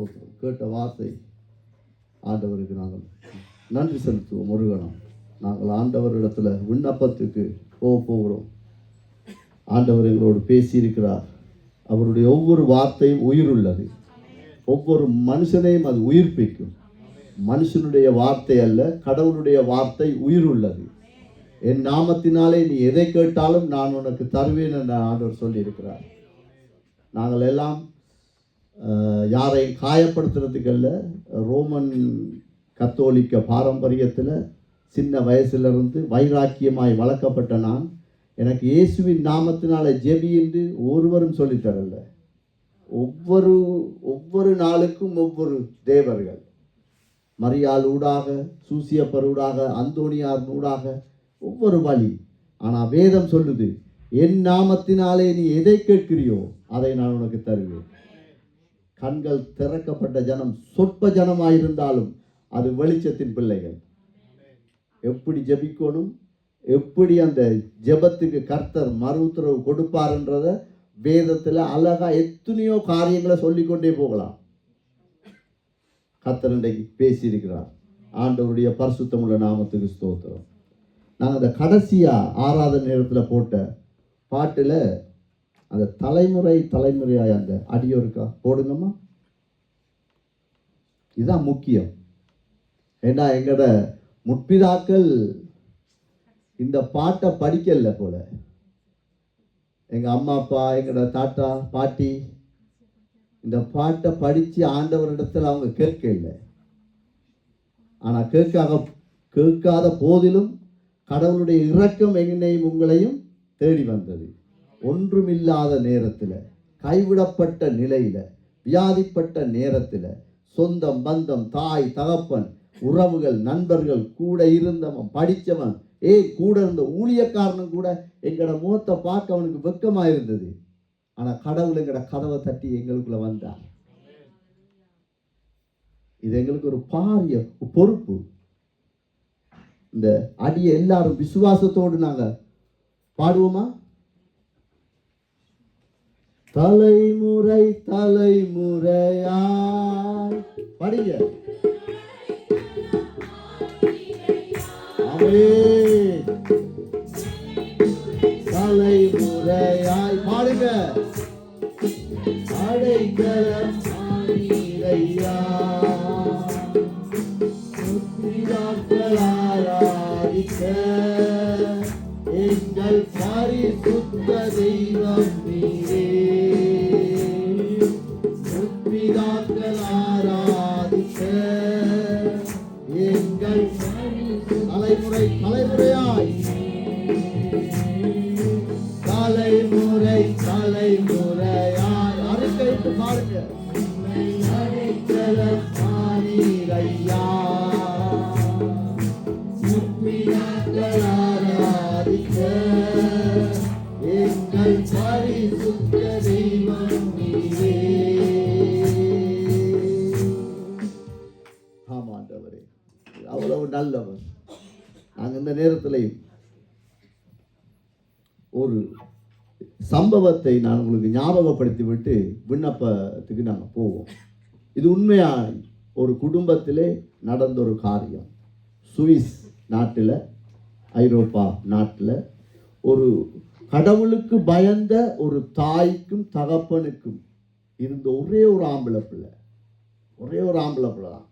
ஸ்தோத்திரம். கேட்ட வார்த்தை ஆண்டவருக்கு நாங்கள் நன்றி செலுத்துவோம். ஒரு கணம் நாங்கள் ஆண்டவரிடத்தில் விண்ணப்பத்துக்கு போகிறோம். ஆண்டவர் எங்களோடு பேசியிருக்கிறார். அவருடைய ஒவ்வொரு வார்த்தையும் உயிர் உள்ளது. ஒவ்வொரு மனுஷனையும் அது உயிர்ப்பிக்கும். மனுஷனுடைய வார்த்தை அல்ல, கடவுளுடைய வார்த்தை உயிர் உள்ளது. என் நாமத்தினாலே நீ எதை கேட்டாலும் நான் உனக்கு தருவேன் என்ற ஆண்டவர் சொல்லியிருக்கிறார். நாங்கள் எல்லாம் யாரையும் காயப்படுத்துறதுக்கு அல்ல. ரோமன் கத்தோலிக்க பாரம்பரியத்தில் சின்ன வயசிலிருந்து வைராக்கியமாய் வளர்க்கப்பட்ட நான், எனக்கு இயேசுவின் நாமத்தினால ஜெபி என்று ஒருவரும் சொல்லித்தரல. ஒவ்வொரு நாளுக்கும் ஒவ்வொரு தேவர்கள், மரியாள் ஊடாக, சூசியப்பர் ஊடாக, அந்தோனியார் ஊடாக ஒவ்வொரு வழி. ஆனால் வேதம் சொல்லுது, என் நாமத்தினாலே நீ எதை கேட்கிறியோ அதை நான் உனக்கு தருவேன். கண்கள் திறக்கப்பட்ட ஜனம் சொற்ப ஜனமாயிருந்தாலும் அது வெளிச்சத்தின் பிள்ளைகள். எப்படி ஜெபிக்கணும், எப்படி அந்த ஜெபத்துக்கு கர்த்தர் மறு உத்தரவு கொடுப்பார்ன்றத வேதத்தில் அழகா எத்தனையோ காரியங்களை சொல்லிக்கொண்டே போகலாம். கர்த்தர் இன்றைக்கு பேசியிருக்கிறார். ஆண்டவருடைய பரிசுத்தமுள்ள நாமத்துக்கு ஸ்தோத்திரம். நாங்கள் அந்த கடைசியா ஆராதனை நேரத்தில் போட்ட பாட்டில் அந்த தலைமுறையாய் அந்த அடியோ இருக்கா போடுங்கம்மா. இதுதான் முக்கியம். ஏன்னா எங்கட முற்பிதாக்கள் இந்த பாட்டை படிக்கல போல. எங்கள் அம்மா அப்பா, எங்களோட தாத்தா பாட்டி இந்த பாட்டை படித்து ஆண்டவரிடத்தில் அவங்க கேட்கல. ஆனால் கேட்காத போதிலும் கடவுளுடைய இரக்கம் என்னையும் உங்களையும் தேடி வந்தது. ஒன்றுமில்லாத நேரத்தில், கைவிடப்பட்ட நிலையில், வியாதிப்பட்ட நேரத்தில், சொந்தம் பந்தம், தாய் தகப்பன், உறவுகள், நண்பர்கள், கூட இருந்தவன், படித்தவன், கூட இருந்த ஊழியக்காரனும் கூட எங்களோட முகத்தை பார்க்க அவனுக்கு வெக்கமாக இருந்தது. ஆனால் கடவுள் எங்களோட கதவை தட்டி எங்களுக்குள்ள வந்தார். இது எங்களுக்கு ஒரு பாரிய பொறுப்பு. இந்த அடியை எல்லாரும் விசுவாசத்தோடு நாங்க பாடுவோமா? தலைமுறை தலைமுறையாய் படிங்க. தலைமுறையாய் பாடுங்க. அடைக்கலம் ஆராதிக்க எங்கள் பரிசுத்த தெய்வம் நீரே. முற்பிதாக்கள் ஆராதிக்க எங்கள் தலைமுறையாய் தலைமுறையாய் அறிக்கையிட்டு பாருங்க. அடைக்கலம் ஆராதிக்க எங்கள் பரிசுத்த தெய்வம் நீரே. ஆமாண்டவரே, அவ்வளவு நல்லவர். நாங்கள் இந்த நேரத்தில் ஒரு சம்பவத்தை நான் உங்களுக்கு ஞாபகப்படுத்தி விட்டு விண்ணப்பத்துக்கு நாங்கள் போவோம். இது உண்மையாய் ஒரு குடும்பத்திலே நடந்த ஒரு காரியம். சுவிஸ் நாட்டில், ஐரோப்பா நாட்டில் ஒரு கடவுளுக்கு பயந்த ஒரு தாய்க்கும் தகப்பனுக்கும் இருந்த ஒரே ஒரு ஆம்பளை பிள்ளை தான்.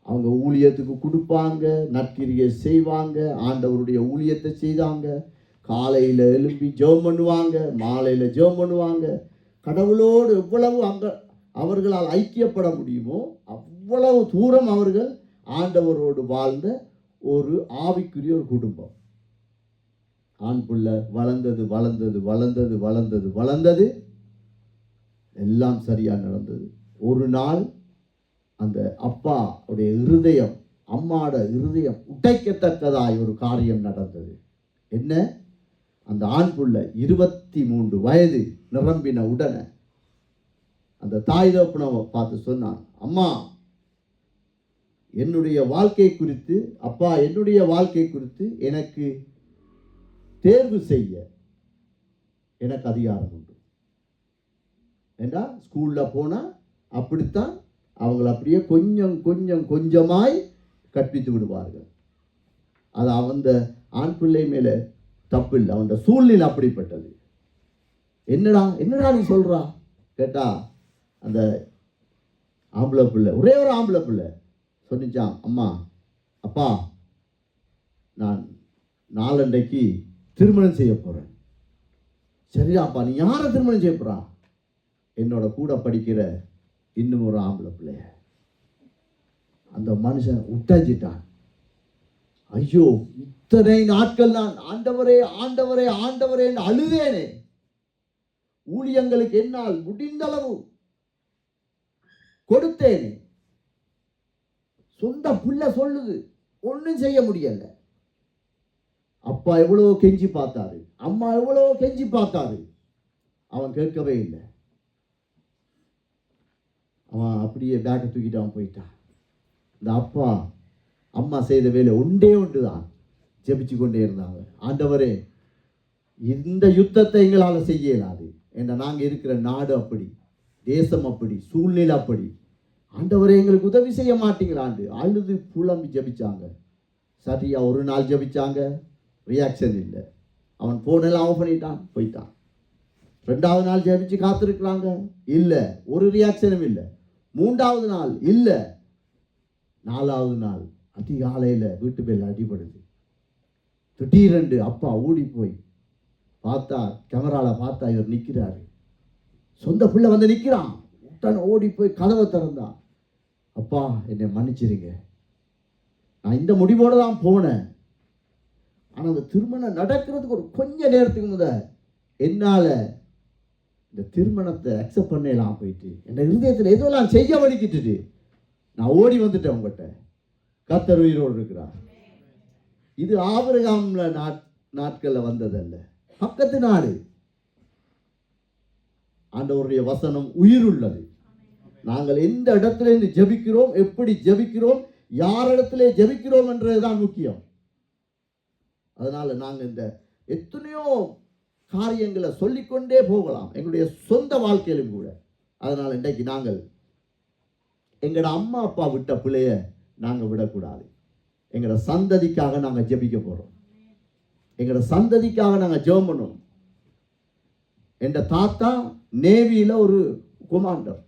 அவங்க ஊழியத்துக்கு கொடுப்பாங்க, நற்கிரியை செய்வாங்க, ஆண்டவருடைய ஊழியத்தை செய்தாங்க. காலையில் எழும்பி ஜெபம் பண்ணுவாங்க, மாலையில் ஜெபம் பண்ணுவாங்க. கடவுளோடு எவ்வளவு அவர்களால் ஐக்கியப்பட முடியுமோ அவ்வளவு தூரம் அவர்கள் ஆண்டவரோடு வாழ்ந்த ஒரு ஆவிக்குரிய ஒரு குடும்பம். ஆண் பிள்ளை வளர்ந்தது. எல்லாம் சரியா நடந்தது. ஒரு நாள் அந்த அப்பாவுடைய இருதயம், அம்மாவோட இருதயம் உடைக்கத்தக்கதாய் ஒரு காரியம் நடந்தது. என்ன? அந்த ஆண் பிள்ளை 23 வயது நிரம்பின உடனே அந்த தாய் தகப்பனை பார்த்து சொன்னான், அம்மா என்னுடைய வாழ்க்கை குறித்து, அப்பா என்னுடைய வாழ்க்கை குறித்து எனக்கு தேர்வு செய்ய எனக்கு அதிகாரம் உண்டு. ஏண்டா ஸ்கூல்ல போனா அப்படித்தான், அவங்களை அப்படியே கொஞ்சம் கொஞ்சம் கொஞ்சமாய் கற்பித்து விடுவார்கள். அது அந்த ஆண் பிள்ளை மேலே தப்பு இல்லை, அவன் சூழ்நிலை அப்படிப்பட்டது. என்னடா என்னடா நீ சொல்றா கேட்டா, அந்த ஆம்பளை பிள்ளை, ஒரே ஒரு ஆம்பளை பிள்ளை சொன்னிச்சான், அம்மா அப்பா நான் நாளண்டைக்கு திருமணம் செய்ய போறேன். சரியாப்பா, நீ யாரை திருமணம் செய்ய போறா? என்னோட கூட படிக்கிற இன்னும் ஒரு ஆம்பளை பிள்ளைய. அந்த மனுஷன் உட்டாஞ்சிட்டான். ஐயோ, இத்தனை நாட்கள் நான் ஆண்டவரே ஆண்டவரே ஆண்டவரே என்று அழுதேனே. ஊழியங்களுக்கு என்னால் முடிந்தளவு கொடுத்தேனே. சொந்த பிள்ளை சொல்லுது, ஒன்றும் செய்ய முடியல. அப்பா எவ்வளோ கெஞ்சி பார்த்தாரு, அம்மா எவ்வளோ கெஞ்சி பார்த்தாரு, அவன் கேட்கவே இல்லை. அவன் அப்படியே பேக்கை தூக்கிட்டு அவன் போயிட்டான். இந்த அப்பா அம்மா செய்த வேலை ஒன்றே ஒன்று தான், ஜெபிச்சு கொண்டே இருந்தாங்க. ஆண்டவரே, இந்த யுத்தத்தை எங்களால் செய்ய இயலாது. ஏன்னா நாங்கள் இருக்கிற நாடு அப்படி, தேசம் அப்படி, சூழ்நிலை அப்படி. ஆண்டவரே எங்களுக்கு உதவி செய்ய மாட்டீங்களாண்டு அழுது புலம்பி ஜபிச்சாங்க. சரியா ஒரு நாள் ஜபிச்சாங்க, ரியாக்ஷன் இல்லை. அவன் போனெல்லாம் ஆஃப் பண்ணிட்டான், போயிட்டான். 2வது நாள் ஜபிச்சு காத்திருக்கிறாங்க, இல்லை, ஒரு ரியாக்ஷனும் இல்லை. 3வது நாள் இல்லை. 4வது நாள் அதிகாலையில் வீட்டு பேரில் அடிபடுது. திடீரென்று அப்பா ஓடி போய் பார்த்தா, கேமராவில் பார்த்தா இவர் நிற்கிறாரு. சொந்த பிள்ளை வந்து நிற்கிறான். உடனே ஓடி போய் கதவை திறந்தான். அப்பா என்னை மன்னிச்சிருங்க, நான் இந்த முடிவோடு தான் போனேன். ஆனால் அந்த திருமணம் நடக்கிறதுக்கு ஒரு கொஞ்ச நேரத்துக்கு முதல் என்னால் இந்த திருமணத்தை அக்செப்ட் பண்ணலாம் போயிட்டு என் இருதயத்தில் எதுவெல்லாம் செய்ய வலிக்கிட்டு நான் ஓடி வந்துட்டேன் உங்கள்கிட்ட. கர்த்தர் உயிரோடு இருக்கிறார். இது ஆபிரகாம்ல நாட்களில் வந்ததல்ல, பக்கத்து நாடு. ஆண்டவருடைய வசனம் உயிர் உள்ளது. நாங்கள் எந்த இடத்துல இருந்து ஜெபிக்கிறோம், எப்படி ஜெபிக்கிறோம், யாரிடத்திலே ஜெபிக்கிறோம் என்றதுதான் முக்கியம். அதனால நாங்கள் இந்த எத்தனையோ காரியங்களை சொல்லிக்கொண்டே போகலாம், எங்களுடைய சொந்த வாழ்க்கையிலும் கூட. அதனால இன்றைக்கு நாங்கள் எங்களோட அம்மா அப்பா விட்ட பிள்ளைய நாங்கள் விடக்கூடாது. எங்களோட சந்ததிக்காக நாங்கள் ஜெபிக்க போறோம். எங்களோட சந்ததிக்காக நாங்கள் ஜெபம் பண்ணுவோம். என் தாத்தா நேவியில ஒரு கொமாண்டர்.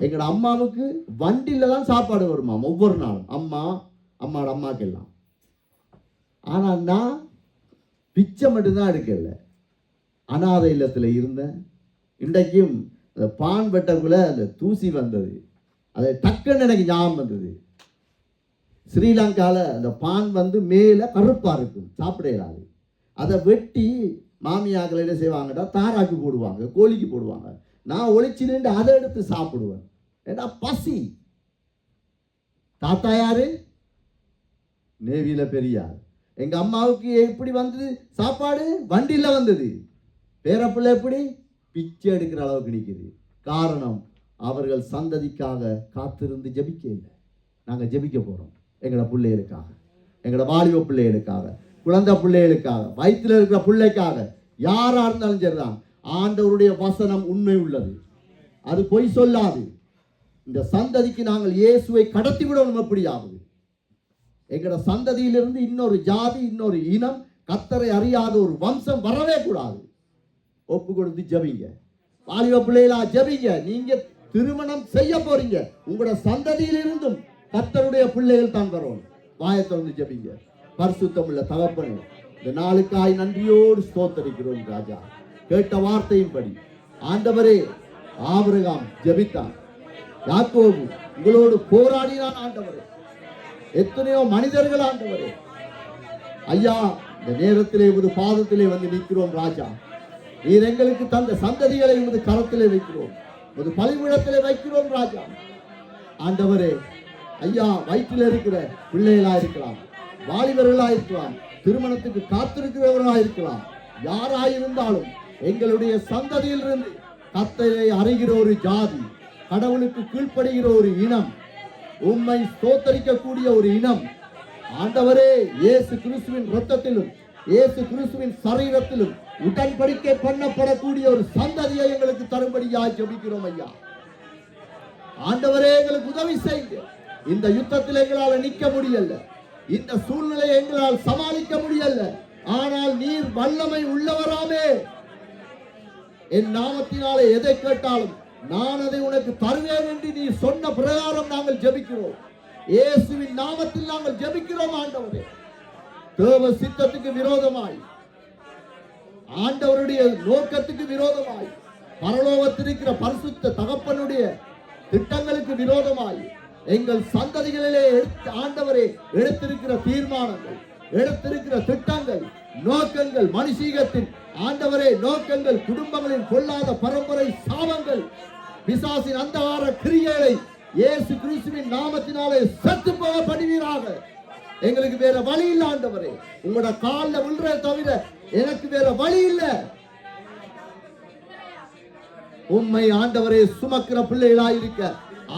எங்களோட அம்மாவுக்கு வண்டியில தான் சாப்பாடு வருமா ஒவ்வொரு நாளும், அம்மாவோட அம்மாக்கெல்லாம். ஆனா நான் பிச்சை மட்டும்தான் எடுக்கல, அநாத இல்லத்தில் இருந்தேன். இன்றைக்கும் அந்த பான் வெட்டக்குள்ள அந்த தூசி வந்தது, அதை டக்குன்னு எனக்கு ஞாபகம் வந்தது. ஸ்ரீலங்காவில் அந்த பான் வந்து மேலே கருப்பாக இருக்கும், சாப்பிட இயலாது. அதை வெட்டி மாமியாக்கள் என்ன செய்வாங்கடா, தாராக்கு போடுவாங்க, கோழிக்கு போடுவாங்க. நான் ஒளிச்சு நின்று அதை எடுத்து சாப்பிடுவேன். ஏன்னா பசி. தாத்தா யாரு? நேவியில் பெரியார். எங்கள் அம்மாவுக்கு எப்படி வந்தது சாப்பாடு? வண்டியில் வந்தது. பேரப்பிள்ளை எப்படி? பிச்சை எடுக்கிற அளவுக்கு நிற்குது. காரணம், அவர்கள் சந்ததிக்காக காத்திருந்து ஜெபிக்க இல்லை. நாங்கள் ஜெபிக்க போகிறோம் எங்களோட பிள்ளைகளுக்காக, எங்களோட வாலிப பிள்ளைகளுக்காக, குழந்தை பிள்ளைகளுக்காக, வயிற்றில் இருக்கிற பிள்ளைக்காக. யாராக இருந்தாலும் சரிதான். ஆண்டவருடைய வசனம் உண்மை உள்ளது, அது பொய் சொல்லாது. இந்த சந்ததிக்கு நாங்கள் இயேசுவை கடத்தி விடணும். எப்படியாவது எங்களோட சந்ததியிலிருந்து இன்னொரு ஜாதி, இன்னொரு இனம், கர்த்தரை அறியாத ஒரு வம்சம் வரவே கூடாது. ஒப்பு கொடுத்து ஜெபிங்க. வாலிப பிள்ளைகளா ஜெபிங்க. நீங்க திருமணம் செய்ய போறீங்க, உங்களோட சந்ததியிலிருந்தும் கர்த்தருடைய பிள்ளைகள் தான் வரும். வாயை திறந்து ஜெபிங்க. பரிசுத்தம் உள்ள தகப்பனே, இந்த நாளுக்காய் நன்றியோடு ஸ்தோத்தரிக்கிறோம் ராஜா. கேட்ட வார்த்தையின்படி ஆண்டவரே, ஆபிரகாம் ஜெபித்தான், யாக்கோபு உங்களோடு போராடினான் ஆண்டவரே. எத்தனையோ மனிதர்கள் ஆண்டவரே. ஐயா, இந்த நேரத்திலே ஒரு பாதத்திலே வந்து நிற்கிறோம் ராஜா. நீர் எங்களுக்கு தந்த சந்ததிகளை உமது கரத்திலே வைக்கிறோம், ஒரு பலிபீடத்திலே வைக்கிறோம் ராஜா. ஆண்டவரே, ஐயா, வயிற்றில் இருக்கிற பிள்ளைகளா இருக்கலாம், வாலிபர்களா இருக்கலாம், திருமணத்துக்கு காத்திருக்கிறவர்களா இருக்கலாம், யாராயிருந்தாலும் எங்களுடைய சந்ததியிலிருந்து கர்த்தரை அறிகிற ஒரு ஜாதி, கடவுளுக்கு கீழ்ப்படுகிற ஒரு இனம், உம்மை ஸ்தோத்தரிக்கக்கூடிய ஒரு இனம் ஆண்டவரே, இயேசு கிறிஸ்துவின் இரத்தத்திலும் இயேசு கிறிஸ்துவின் சரீரத்திலும் உடன்படிக்கை பண்ணப்படக்கூடிய ஒரு சந்ததியை எங்களுக்கு தரும்படியாக ஜெபிக்கிறோம் ஐயா. ஆண்டவரே எங்களுக்கு உதவி செய்யுங்க. இந்த யுத்தத்தில் எங்களால் நிற்க முடியல, இந்த சூழ்நிலையை எங்களால் சமாளிக்க முடியல. ஆனால் நீர் வல்லமை உள்ளவராமே. என் நாமத்தினாலே எதை கேட்டாலும் நான் அதை உனக்கு தருவேன் என்று நீ சொன்ன பிரகாரம் நாங்கள் ஜெபிக்கிறோம். இயேசுவின் நாமத்தில் நாங்கள் ஜெபிக்கிறோம். ஆண்டவரே, தேவ சித்தத்துக்கு விரோதமாய், ஆண்டவருடைய நோக்கத்துக்கு விரோதமாய், பரலோகத்திருக்கிற பரிசுத்த தகப்பனுடைய திட்டங்களுக்கு விரோதமாய் எங்கள் சந்ததிகளிலே ஆண்டவரே எடுத்திருக்கிற தீர்மானங்கள், எடுத்திருக்கிற திட்டங்கள், நோக்கங்கள், மனுஷீகத்தின் ஆண்டவரே நோக்கங்கள், குடும்பங்களின் கொள்ளாத பரம்பரை சாபங்கள், பிசாசின் அந்தகார கிரியைகளை இயேசு கிறிஸ்துவின் நாமத்தினாலே செத்து போக பண்ணுவீராக. எங்களுக்கு வேற வழி இல்ல ஆண்டவரே. உங்களோட காலில் விழுறதை தவிர எனக்கு வேற வழி இல்ல. உம்மை ஆண்டவரே சுமக்கிற பிள்ளைகளாயிருக்க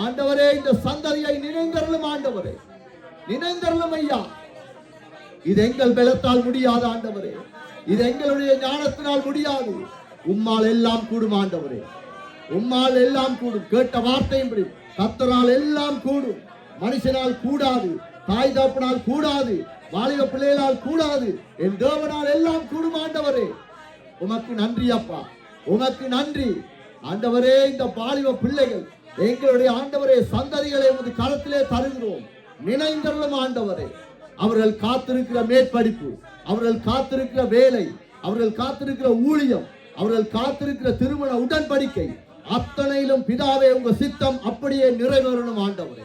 ஆண்டவரே இந்த சந்ததியை நினைந்தருளும். ஆண்டவரே நினைந்தருளும் ஐயா. இது எங்கள் பலத்தால் முடியாது ஆண்டவரே, இது எங்களுடைய ஞானத்தினால் முடியாது. உம்மால் எல்லாம் கூடும் ஆண்டவரே, உம்மால் எல்லாம் கூடும். கேட்ட வார்த்தையின்படி கர்த்தரால் எல்லாம் கூடும். மனுஷனால் கூடாது, தாய் தகப்பனால் கூடாது, வாலிப பிள்ளைகளால் கூடாது, என் தேவனால் எல்லாம் கூடும் ஆண்டவரே. உமக்கு நன்றி அப்பா, உமக்கு நன்றி ஆண்டவரே. இந்த வாலிப பிள்ளைகள் எங்களுடைய ஆண்டவரே சந்ததிகளை உமது கரத்திலே தருகிறோம். நினைந்தருளும் ஆண்டவரே. அவர்கள் காத்திருக்கிற மேற்படிப்பு, அவர்கள் காத்திருக்கிற வேலை, அவர்கள் காத்திருக்கிற ஊழியம், அவர்கள் காத்திருக்கிற திருமண உடன்படிக்கை அத்தனையிலும் பிதாவே உங்க சித்தம் அப்படியே நிறைவேறணும் ஆண்டவரே.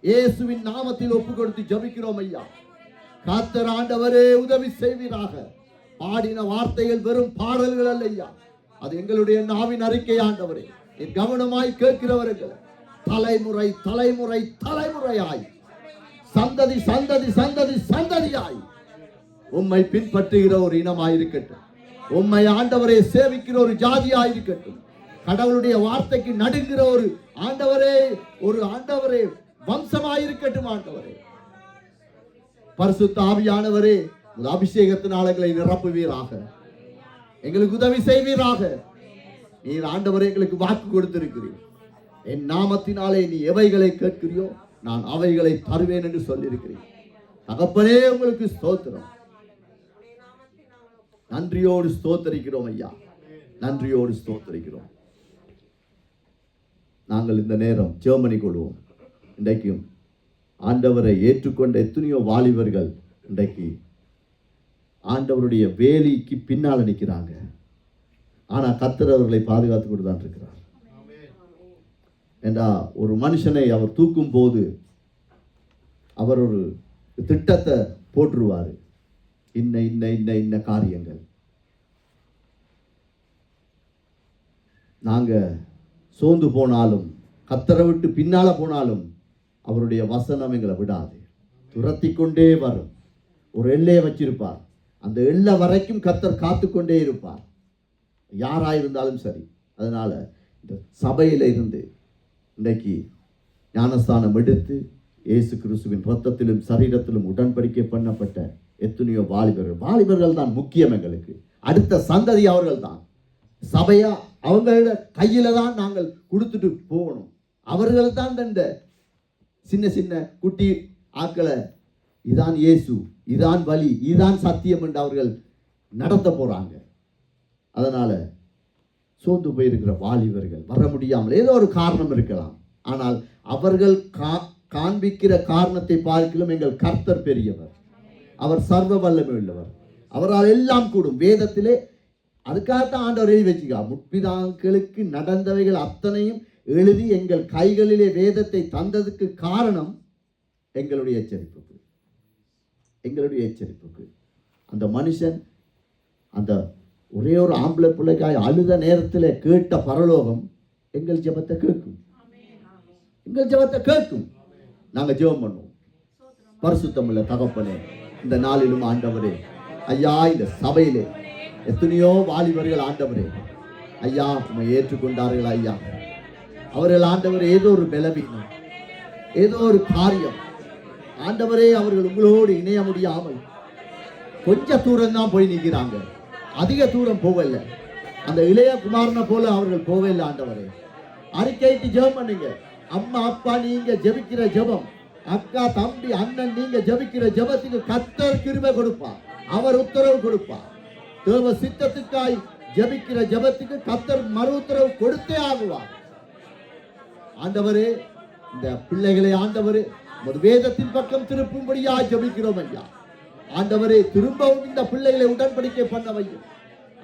இயேசுவின் நாமத்தில் ஒப்பு கொடுத்து ஜபிக்கிறோம் ஐயா. கர்த்தர் ஆண்டவரே உதவி செய்வீராக. பாடின வார்த்தைகள் வெறும் பாடல்கள் அல்ல ஐயா, அது எங்களுடைய நாவின் அறிக்கை ஆண்டவரே. கவனமாய் கேட்கிறவர்கள் தலைமுறை தலைமுறை தலைமுறையாய், சந்ததி சந்ததி சந்ததி சந்ததியாய் உம்மை பின்பற்றுகிற ஒரு இனமாயிருக்கட்டும். உம்மை ஆண்டவரை சேவிக்கிற ஒரு ஜாதியாயிருக்கட்டும். கடவுளுடைய வார்த்தைக்கு நடுங்கிற ஒரு ஆண்டவரே, ஒரு ஆண்டவரே வம்சமாயிருக்கட்டும். ஆண்டவரே பரிசுத்த ஆவியானவரே, அபிஷேகத்தினால் எங்களை நிரப்புவீராக, எங்களுக்கு உதவி செய்வீராக. நீர் ஆண்டவரே எங்களுக்கு வாக்கு கொடுத்திருக்கிறீர். என் நாமத்தினாலே நீ எவைகளை கேட்கிறியோ நான் அவைகளை தருவேன் என்று சொல்லியிருக்கிறேன். தகப்பனே உங்களுக்கு ஸ்தோத்திரம். நன்றியோடு ஸ்தோத்தரிக்கிறோம் ஐயா, நன்றியோடு ஸ்தோத்தரிக்கிறோம். நாங்கள் இந்த நேரம் ஜெர்மனி கொள்வோம். இன்றைக்கும் ஆண்டவரை ஏற்றுக்கொண்ட எத்தனையோ வாலிபர்கள் இன்றைக்கு ஆண்டவருடைய வேலிக்கு பின்னால் நிற்கிறாங்க. ஆனால் கர்த்தர் அவர்களை பாதுகாத்து கொண்டு தான் இருக்கிறார். ஏண்டா ஒரு மனுஷனை அவர் தூக்கும் போது அவர் ஒரு திட்டத்தை போட்டுருவார். இன்ன இன்ன இன்ன இன்ன காரியங்கள் நாங்கள் சோர்ந்து போனாலும், கர்த்தரை விட்டு பின்னால போனாலும் அவருடைய வசனம் எங்களை விடாது, துரத்தி கொண்டே வரும். ஒரு எல்லையை வச்சிருப்பார், அந்த எல்லை வரைக்கும் கர்த்தர் காத்து கொண்டே இருப்பார், யாராயிருந்தாலும் சரி. அதனால இந்த சபையில இருந்து இன்றைக்கு ஞானஸ்தானம் எடுத்து இயேசு கிறிஸ்துவின் இரத்தத்திலும் சரீரத்திலும் உடன்படிக்கை பண்ணப்பட்ட எத்தனையோ வாலிபர்கள் தான் முக்கியம். எங்களுக்கு அடுத்த சந்ததி அவர்கள் தான். சபையா அவங்களோட கையில தான் நாங்கள் கொடுத்துட்டு போகணும். அவர்கள் தான் இந்த சின்ன சின்ன குட்டி ஆக்களை இதான் இயேசு, இதான் வழி, இதான் சத்தியம் என்று அவர்கள் நடத்த போறாங்க. அதனால சோர்ந்து போயிருக்கிற வாலிபர்கள் வர முடியாமல் ஏதோ ஒரு காரணம் இருக்கலாம். ஆனால் அவர்கள் காண்பிக்கிற காரணத்தை பார்க்கலாம் எங்கள் கர்த்தர் பெரியவர், அவர் சர்வ வல்லமை உள்ளவர், அவரால் எல்லாம் கூடும். வேதத்திலே அதுக்காகத்தான் ஆண்டவர் எழுதி வச்சுக்கா, முற்பிதாக்களுக்கு நடந்தவைகள் அத்தனையும் எழுதி எங்கள் கைகளிலே வேதத்தை தந்ததுக்கு காரணம் எங்களுடைய எச்சரிப்புக்கு, எங்களுடைய எச்சரிப்புக்கு. அந்த மனுஷன் அந்த ஒரே ஒரு ஆம்பளை பிள்ளைக்காய் அழுத நேரத்தில் கேட்ட பரலோகம் எங்கள் ஜெபத்தை கேட்கும், எங்கள் ஜெபத்தை கேட்கும். நாங்கள் ஜெபம் பண்ணுவோம். பரிசுத்தமுள்ள தகப்பனே, இந்த நாளிலும் ஆண்டவரே ஐயா, இந்த சபையிலே எத்தனையோ வாலிபர்கள் ஆண்டவரே ஐயா உம்மை ஏற்றுக்கொண்டார்கள் ஐயா. அவர்கள் ஆண்டவரே ஏதோ ஒரு பலவீனம், ஏதோ ஒரு காரியம் ஆண்டவரே, அவர்கள் உங்களோடு இணைய முடியாமல் கொஞ்ச தூரம் தான் போய் நிற்கிறாங்க, அதிக தூரம் போகல. அந்த இளைய குமாரனை போல அவர்கள் போகல. ஆண்டவரே அறிக்கையிட்டு ஜெபம் பண்ணுங்க. அம்மா அப்பா நீங்க ஜெபிக்கிற ஜெபம், அக்கா தம்பி அண்ணன் நீங்க ஜெபிக்கிற ஜெபத்துக்கு கர்த்தர் கிருபை கொடுப்பார். அவர் உத்தரவு கொடுப்பார். தேவ சித்தத்துக்காய் ஜெபிக்கிற ஜெபத்துக்கு கர்த்தர் மறு உத்தரவு கொடுத்தே ஆகுவார். ஆண்டவரே, இந்த பிள்ளைகளை ஆண்டவரே வேதத்தின் பக்கம் திருப்பும்படியா ஜெபிக்கிறோம் ஐயா. ஆண்டவரே, திரும்பவும் இந்த பிள்ளைகளை உடன்படிக்கை பண்ண வையும்.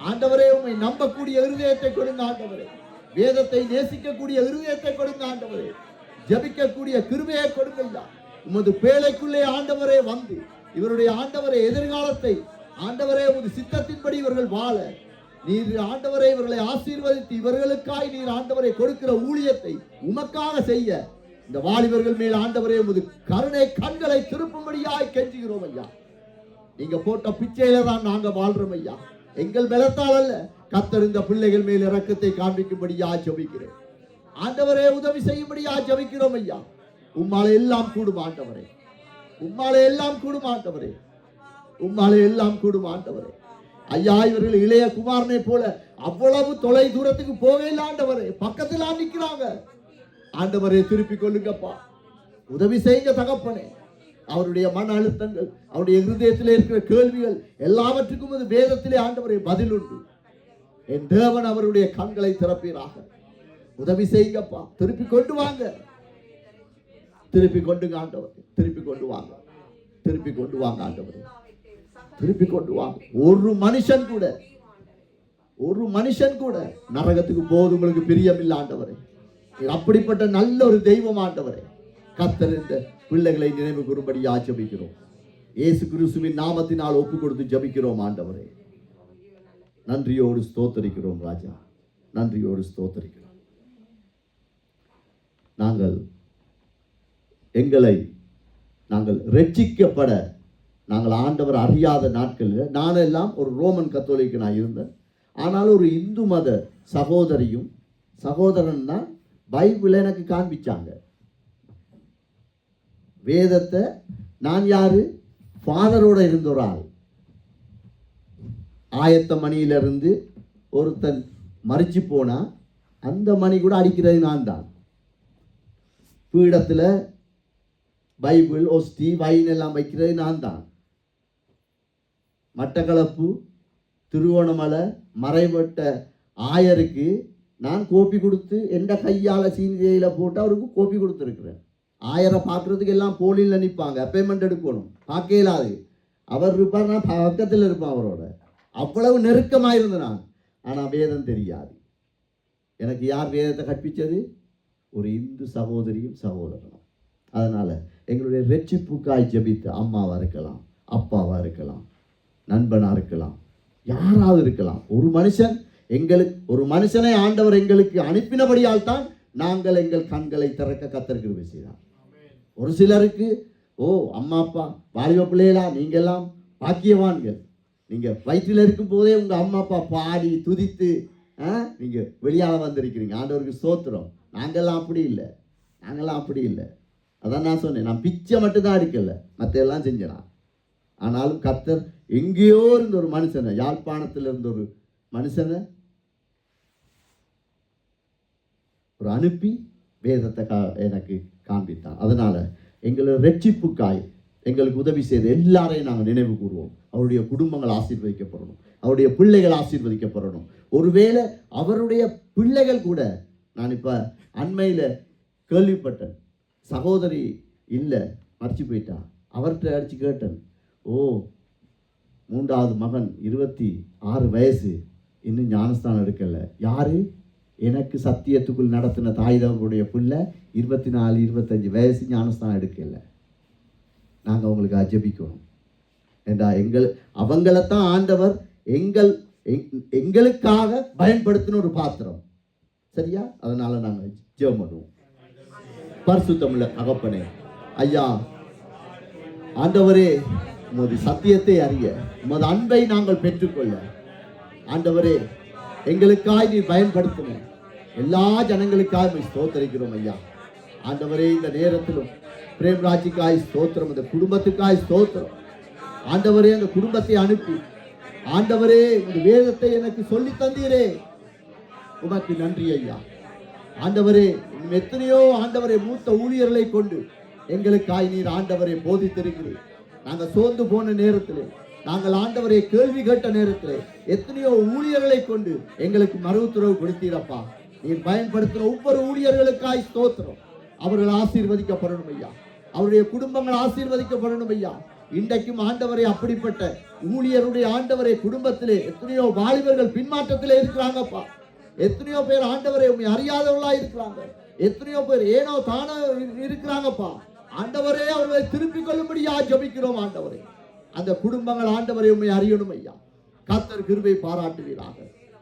ஆண்டவரே, உம்மை நம்பக்கூடிய இருதயத்தை கொடுங்க ஆண்டவரே. வேதத்தை நேசிக்கக்கூடிய இருதயத்தை கொடுங்க ஆண்டவரே. ஜெபிக்கக்கூடிய கிருபையை கொடுங்க ஐயா. உமது பேழைக்குள்ளே ஆண்டவரே வந்து இவருடைய ஆண்டவரே எதிர்காலத்தை ஆண்டவரே உமது சித்தத்தின்படி இவர்கள் வாழ நீர் ஆண்டவரே இவர்களை ஆசீர்வதித்து இவர்களுக்காய் நீர் ஆண்டவரை கொடுக்கிற ஊழியத்தை உமக்காக செய்ய இந்த வாலிபர்கள் மேல் ஆண்டவரே உமது கருணை கண்களை திருப்பும்படியாய் கெஞ்சுகிறோம் ஐயா. நீங்க போட்ட பிச்சையில தான் நாங்க வாழ்றோம் ஐயா. எங்கள் பலத்தால் அல்ல, கர்த்தர் இந்த பிள்ளைகள் மேல் இரக்கத்தை காண்பிக்கும்படியா ஜெபிக்கிறேன் ஆண்டவரே. உதவி செய்யும்படியா ஜெபிக்கிறோம் ஐயா. உம்மாலே எல்லாம் கூடும் ஆண்டவரே. உம்மாலே எல்லாம் கூடும் ஆண்டவரே. உம்மாலே எல்லாம் கூடும் ஆண்டவரே. ஐயா, இவர்கள் இளைய குமாரனை போல அவ்வளவு தொலை தூரத்துக்கு போகல ஆண்டவரே. பக்கத்தில் நிற்கிறாங்க ஆண்டவரே. திருப்பி கொள்ளுங்கப்பா. உதவி செய்யுங்க தகப்பனே. அவருடைய மன அழுத்தங்கள், அவருடைய இருதயத்திலே இருக்கிற கேள்விகள் எல்லாவற்றுக்கும் அது வேதத்திலே ஆண்டவரே பதில் உண்டு. என் தேவன் அவருடைய கண்களை திறப்பீராக. உதவி செய்யுங்கப்பா. திருப்பி கொண்டு வாங்க. திருப்பி கொண்டுங்க ஆண்டவரே. திருப்பி கொண்டு வாங்க. திருப்பி கொண்டு வாங்க ஆண்டவரே. திருப்பி கொண்டு வாங்க. ஒரு மனுஷன் கூட நரகத்துக்கு போது உங்களுக்கு பிரியம் இல்லை ஆண்டவரே. அப்படிப்பட்ட நல்ல ஒரு தெய்வம் ஆண்டவரே. கர்த்தர் இந்த பிள்ளைகளை நினைவு கூறும்படி ஜெபிக்கிறோம். இயேசு கிறிஸ்துவின் நாமத்தினால் ஒப்பு கொடுத்து ஜெபிக்கிறோம் ஆண்டவரே. நன்றியோடு ஸ்தோத்தரிக்கிறோம் ராஜா. நன்றியோடு ஸ்தோத்தரிக்கிறோம். நாங்கள் ரட்சிக்கப்பட நாங்கள் ஆண்டவர் அறியாத நாட்களில் நானெல்லாம் ஒரு ரோமன் கத்தோலிக்கு நான் இருந்தேன். ஆனாலும் ஒரு இந்து மத சகோதரன் தான் பைபிளை எனக்கு காண்பிச்சாங்க. வேதத்தை நான் யாரு? ஃபாதரோட இருந்த ஒரு ஆள். ஆயத்த மணியிலிருந்து ஒருத்தன் மறிச்சு போனா அந்த மணி கூட அடிக்கிறது நான் தான். பீடத்தில் பைபிள், ஒஸ்தி, வைன் எல்லாம் வைக்கிறது நான் தான். மட்டக்களப்பு, திருவோணமலை மறைவட்ட ஆயருக்கு நான் கோப்பி கொடுத்து எந்த கையால் சீனியில் போட்டு அவருக்கு கோப்பி கொடுத்துருக்குறேன். ஆயரை பார்க்குறதுக்கு எல்லாம் போலியில் நிற்பாங்க, பேமெண்ட் எடுக்கணும், பார்க்க இயலாது. அவர் இருப்பார், நான் பக்கத்தில் இருப்பேன் அவரோட. அவ்வளவு நெருக்கமாக இருந்தேன் நான். ஆனால் வேதம் தெரியாது. எனக்கு யார் வேதத்தை கற்பித்தது? ஒரு இந்து சகோதரியும் சகோதரனும். அதனால் எங்களுடைய ரட்சிப்புக்காய் ஜெபித்த அம்மாவாக இருக்கலாம், அப்பாவாக இருக்கலாம், நண்பனாக இருக்கலாம், யாராவது இருக்கலாம். ஒரு மனுஷனை ஆண்டவர் எங்களுக்கு அனுப்பினபடியால் தான் நாங்கள் எங்கள் கண்களை திறக்க கர்த்தர் கிருபை செய்தார். ஒரு சிலருக்கு அம்மா அப்பா வாலிப பிள்ளைகளா நீங்கெல்லாம் பாக்கியவான்கள். நீங்கள் வயிற்றில் இருக்கும் போதே உங்கள் அம்மா அப்பா பாடி துதித்து நீங்கள் வெளியால் வந்திருக்கிறீங்க. ஆண்டவருக்கு ஸ்தோத்திரம். நாங்கள்லாம் அப்படி இல்லை. அதான் நான் சொன்னேன், நான் பிச்சை மட்டும்தான் எடுக்கலை, மற்ற எல்லாம் செஞ்சேன். ஆனாலும் கர்த்தர் எங்கேயோ இருந்த ஒரு மனுஷனை, யாழ்ப்பாணத்தில் இருந்த ஒரு மனுஷனை ஒரு அனுப்பி வேதத்தை எனக்கு காண்பித்தான். அதனால் எங்களை ரட்சிப்புக்காய் எங்களுக்கு உதவி செய்த எல்லாரையும் நாங்கள் நினைவு கூறுவோம். அவருடைய குடும்பங்கள் ஆசீர்வதிக்கப்படணும், அவருடைய பிள்ளைகள் ஆசீர்வதிக்கப்படணும். ஒருவேளை அவருடைய பிள்ளைகள் கூட, நான் இப்போ அண்மையில் கேள்விப்பட்டேன், சகோதரி இல்லை மறைச்சி போயிட்டா. அவர்கிட்ட அடித்து கேட்டேன், 3வது மகன் 26 வயசு, இன்னும் ஞானஸ்தானம் எடுக்கலை. யாரு? எனக்கு சத்தியத்துக்குள் நடத்தின தாய்தவருடைய பிள்ளை 24, 25 வயசு, ஞானஸ்தானம் எடுக்கலை. நாங்கள் அவங்களுக்கு ஜெபிக்கணும். ஏண்டா அவங்களைத்தான் ஆண்டவர் எங்களுக்காக பயன்படுத்தின ஒரு பாத்திரம். சரியா? அதனால நாங்கள் ஜெபம் பண்ணுவோம். பரிசுத்தமுள்ள தகப்பனே, ஐயா ஆண்டவரே, உமது சத்தியத்தை அறிய, உமது அன்பை நாங்கள் பெற்றுக்கொள்ள ஆண்டவரே எங்களுக்காய் நீ பயன்படுத்தின எல்லா ஜனங்களுக்காக ஸ்தோத்தரிக்கிறோம் ஐயா. ஆண்டவரே, இந்த நேரத்திலும் பிரேம்ராஜிக்காய் ஸ்தோத்திரம், இந்த குடும்பத்துக்காய் ஸ்தோத்திரம். ஆண்டவரே, அந்த குடும்பத்தை அனுப்பி ஆண்டவரே இந்த வேதத்தை எனக்கு சொல்லி தந்தீரே, உமக்கு நன்றி ஐயா. ஆண்டவரே, இன்னும் எத்தனையோ ஆண்டவரை மூத்த ஊழியர்களை கொண்டு எங்களுக்காய் நீர் ஆண்டவரை போதித்திருக்கிறீர். நாங்கள் சோர்ந்து போன நேரத்திலே, நாங்கள் ஆண்டவரை கேள்வி கேட்ட நேரத்திலே எத்தனையோ ஊழியர்களை கொண்டு எங்களுக்கு மறுத்துறவு கொடுத்தீரப்பா. நீர் பயன்படுத்துகிற ஒவ்வொரு ஊழியர்களுக்காய் ஸ்தோத்திரம். அவர்கள் ஆசீர்வதிக்கப்படணும் ஐயா. அவருடைய குடும்பங்கள் ஆசீர்வதிக்கப்படணும் ஐயா. இன்றைக்கும் ஆண்டவரை அப்படிப்பட்ட ஊழியருடைய ஆண்டவரை குடும்பத்திலே எத்தனையோ வாலிபர்கள் பின்மாற்றத்திலே இருக்கிறாங்கப்பா. எத்தனையோ பேர் ஆண்டவரை உண்மை அறியாதவர்களா இருக்கிறாங்க. எத்தனையோ பேர் ஏனோ தானோ இருக்கிறாங்கப்பா. ஆண்டவரே, அவர்களை திருப்பிக் கொள்ளும்படியா ஜெபிக்கிறோம் ஆண்டவரே. அந்த குடும்பங்கள் ஆண்டவரை உண்மை அறியணும் ஐயா. கர்த்தர் கிருபை பாராட்டுவீராக.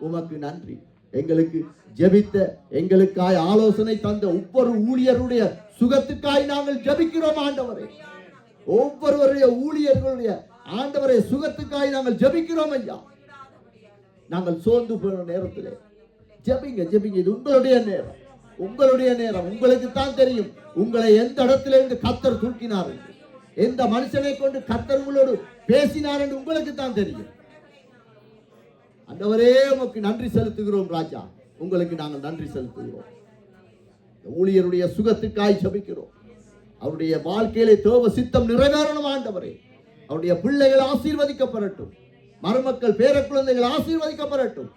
உமக்கு நன்றி. எங்களுக்கு ஜெபித்த, எங்களுக்காய் ஆலோசனை தந்த ஒவ்வொரு ஊழியருடைய சுகத்துக்காய் நாங்கள் ஜெபிக்கிறோம் ஆண்டவரே. ஒவ்வொருவருடைய ஊழியர்களுடைய ஆண்டவரை சுகத்துக்காய் நாங்கள் ஜெபிக்கிறோம் ஐயா. நாங்கள் சோர்ந்து போன நேரத்திலே ஜெபிங்க, ஜெபிங்க. இது உங்களுடைய நேரம், உங்களுடைய நேரம். உங்களுக்கு தான் தெரியும் உங்களை எந்த இடத்துல இருந்து கர்த்தர் தூக்கினார், எந்த மனுஷனை கொண்டு கர்த்தர் உங்களோடு பேசினார் என்று உங்களுக்கு தான் தெரியும். ஆண்டவரே, உமக்கு நன்றி செலுத்துகிறோம் ராஜா. உங்களுக்கு நாங்கள் நன்றி செலுத்துகிறோம். ஊழியருடைய சுகத்துக்காய் ஜெபிக்கிறோம். அவருடைய வாழ்க்கையிலே தேவ சித்தம் நிறைவேறணும் ஆண்டவரே. அவருடைய பிள்ளைகள் ஆசீர்வதிக்கப்படட்டும். மருமக்கள், பேர குழந்தைகள் ஆசீர்வதிக்கப்படட்டும்.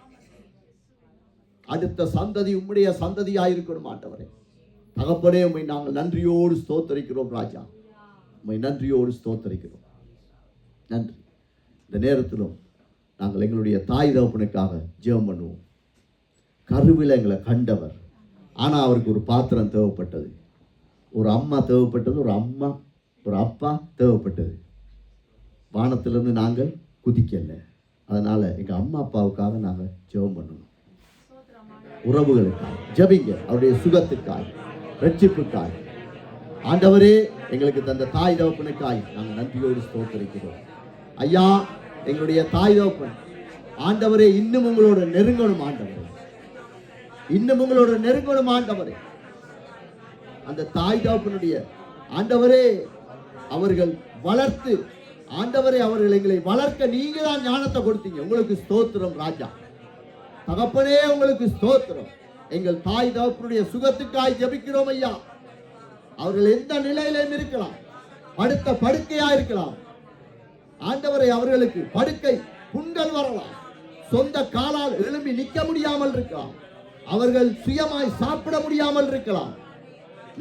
அடுத்த சந்ததி உம்முடைய சந்ததியாயிருக்கணும் ஆண்டவரே. தகப்பனே, உம்மை நாங்கள் நன்றியோடு ஸ்தோத்தரிக்கிறோம் ராஜா. உம்மை நன்றியோடு ஸ்தோத்தரிக்கிறோம். நன்றி. இந்த நேரத்திலும் நாங்கள் எங்களுடைய தாய் தகப்பனுக்காக ஜெபம் பண்ணுவோம். கருவில் எங்களை கண்டவர், ஆனால் அவருக்கு ஒரு பாத்திரம் தேவைப்பட்டது, ஒரு அம்மா தேவைப்பட்டது, ஒரு அப்பா தேவைப்பட்டது. வானத்திலிருந்து நாங்கள் குதிக்கல. அதனால எங்க அம்மா அப்பாவுக்காக நாங்கள் ஜெபம் பண்ணணும். உறவுகளுக்காக ஜெபிங்க. அவருடைய சுகத்துக்காய், ரட்சிப்புக்காய். ஆண்டவரே, எங்களுக்கு தந்த தாய் தகப்பனுக்காய் நாங்கள் நன்றியோடு ஸ்தோத்திரிக்கிறோம் ஐயா. எங்களுடைய தாய் தகப்பன் ஆண்டவரே இன்னும் உங்களோட நெருங்கணும் ஆண்டவரே, இன்னும் உங்களோட நெருங்கணும் ஆண்டவரே. அந்த தாய் தகப்பனுடைய ஆண்டவரே அவர்கள் வளர்த்து ஆண்டவரே அவர்கள் எங்களை வளர்க்க நீங்க தான் ஞானத்தை கொடுத்தீங்க. உங்களுக்கு ஸ்தோத்திரம் ராஜா. தகப்பனே, உங்களுக்கு ஸ்தோத்திரம். எங்கள் தாய் தகப்பனுடைய சுகத்துக்காய் ஜெபிக்கிறோம் ஐயா. அவர்கள் எந்த நிலையிலும் இருக்கலாம், படுத்த படுக்கையா இருக்கலாம் ஆண்டவரை. அவர்களுக்கு படுக்கை புண்கள் வரலாம், சொந்த காலால் எழும்பி நிற்க முடியாமல் இருக்கலாம், அவர்கள் சுயமாய் சாப்பிட முடியாமல் இருக்கலாம்,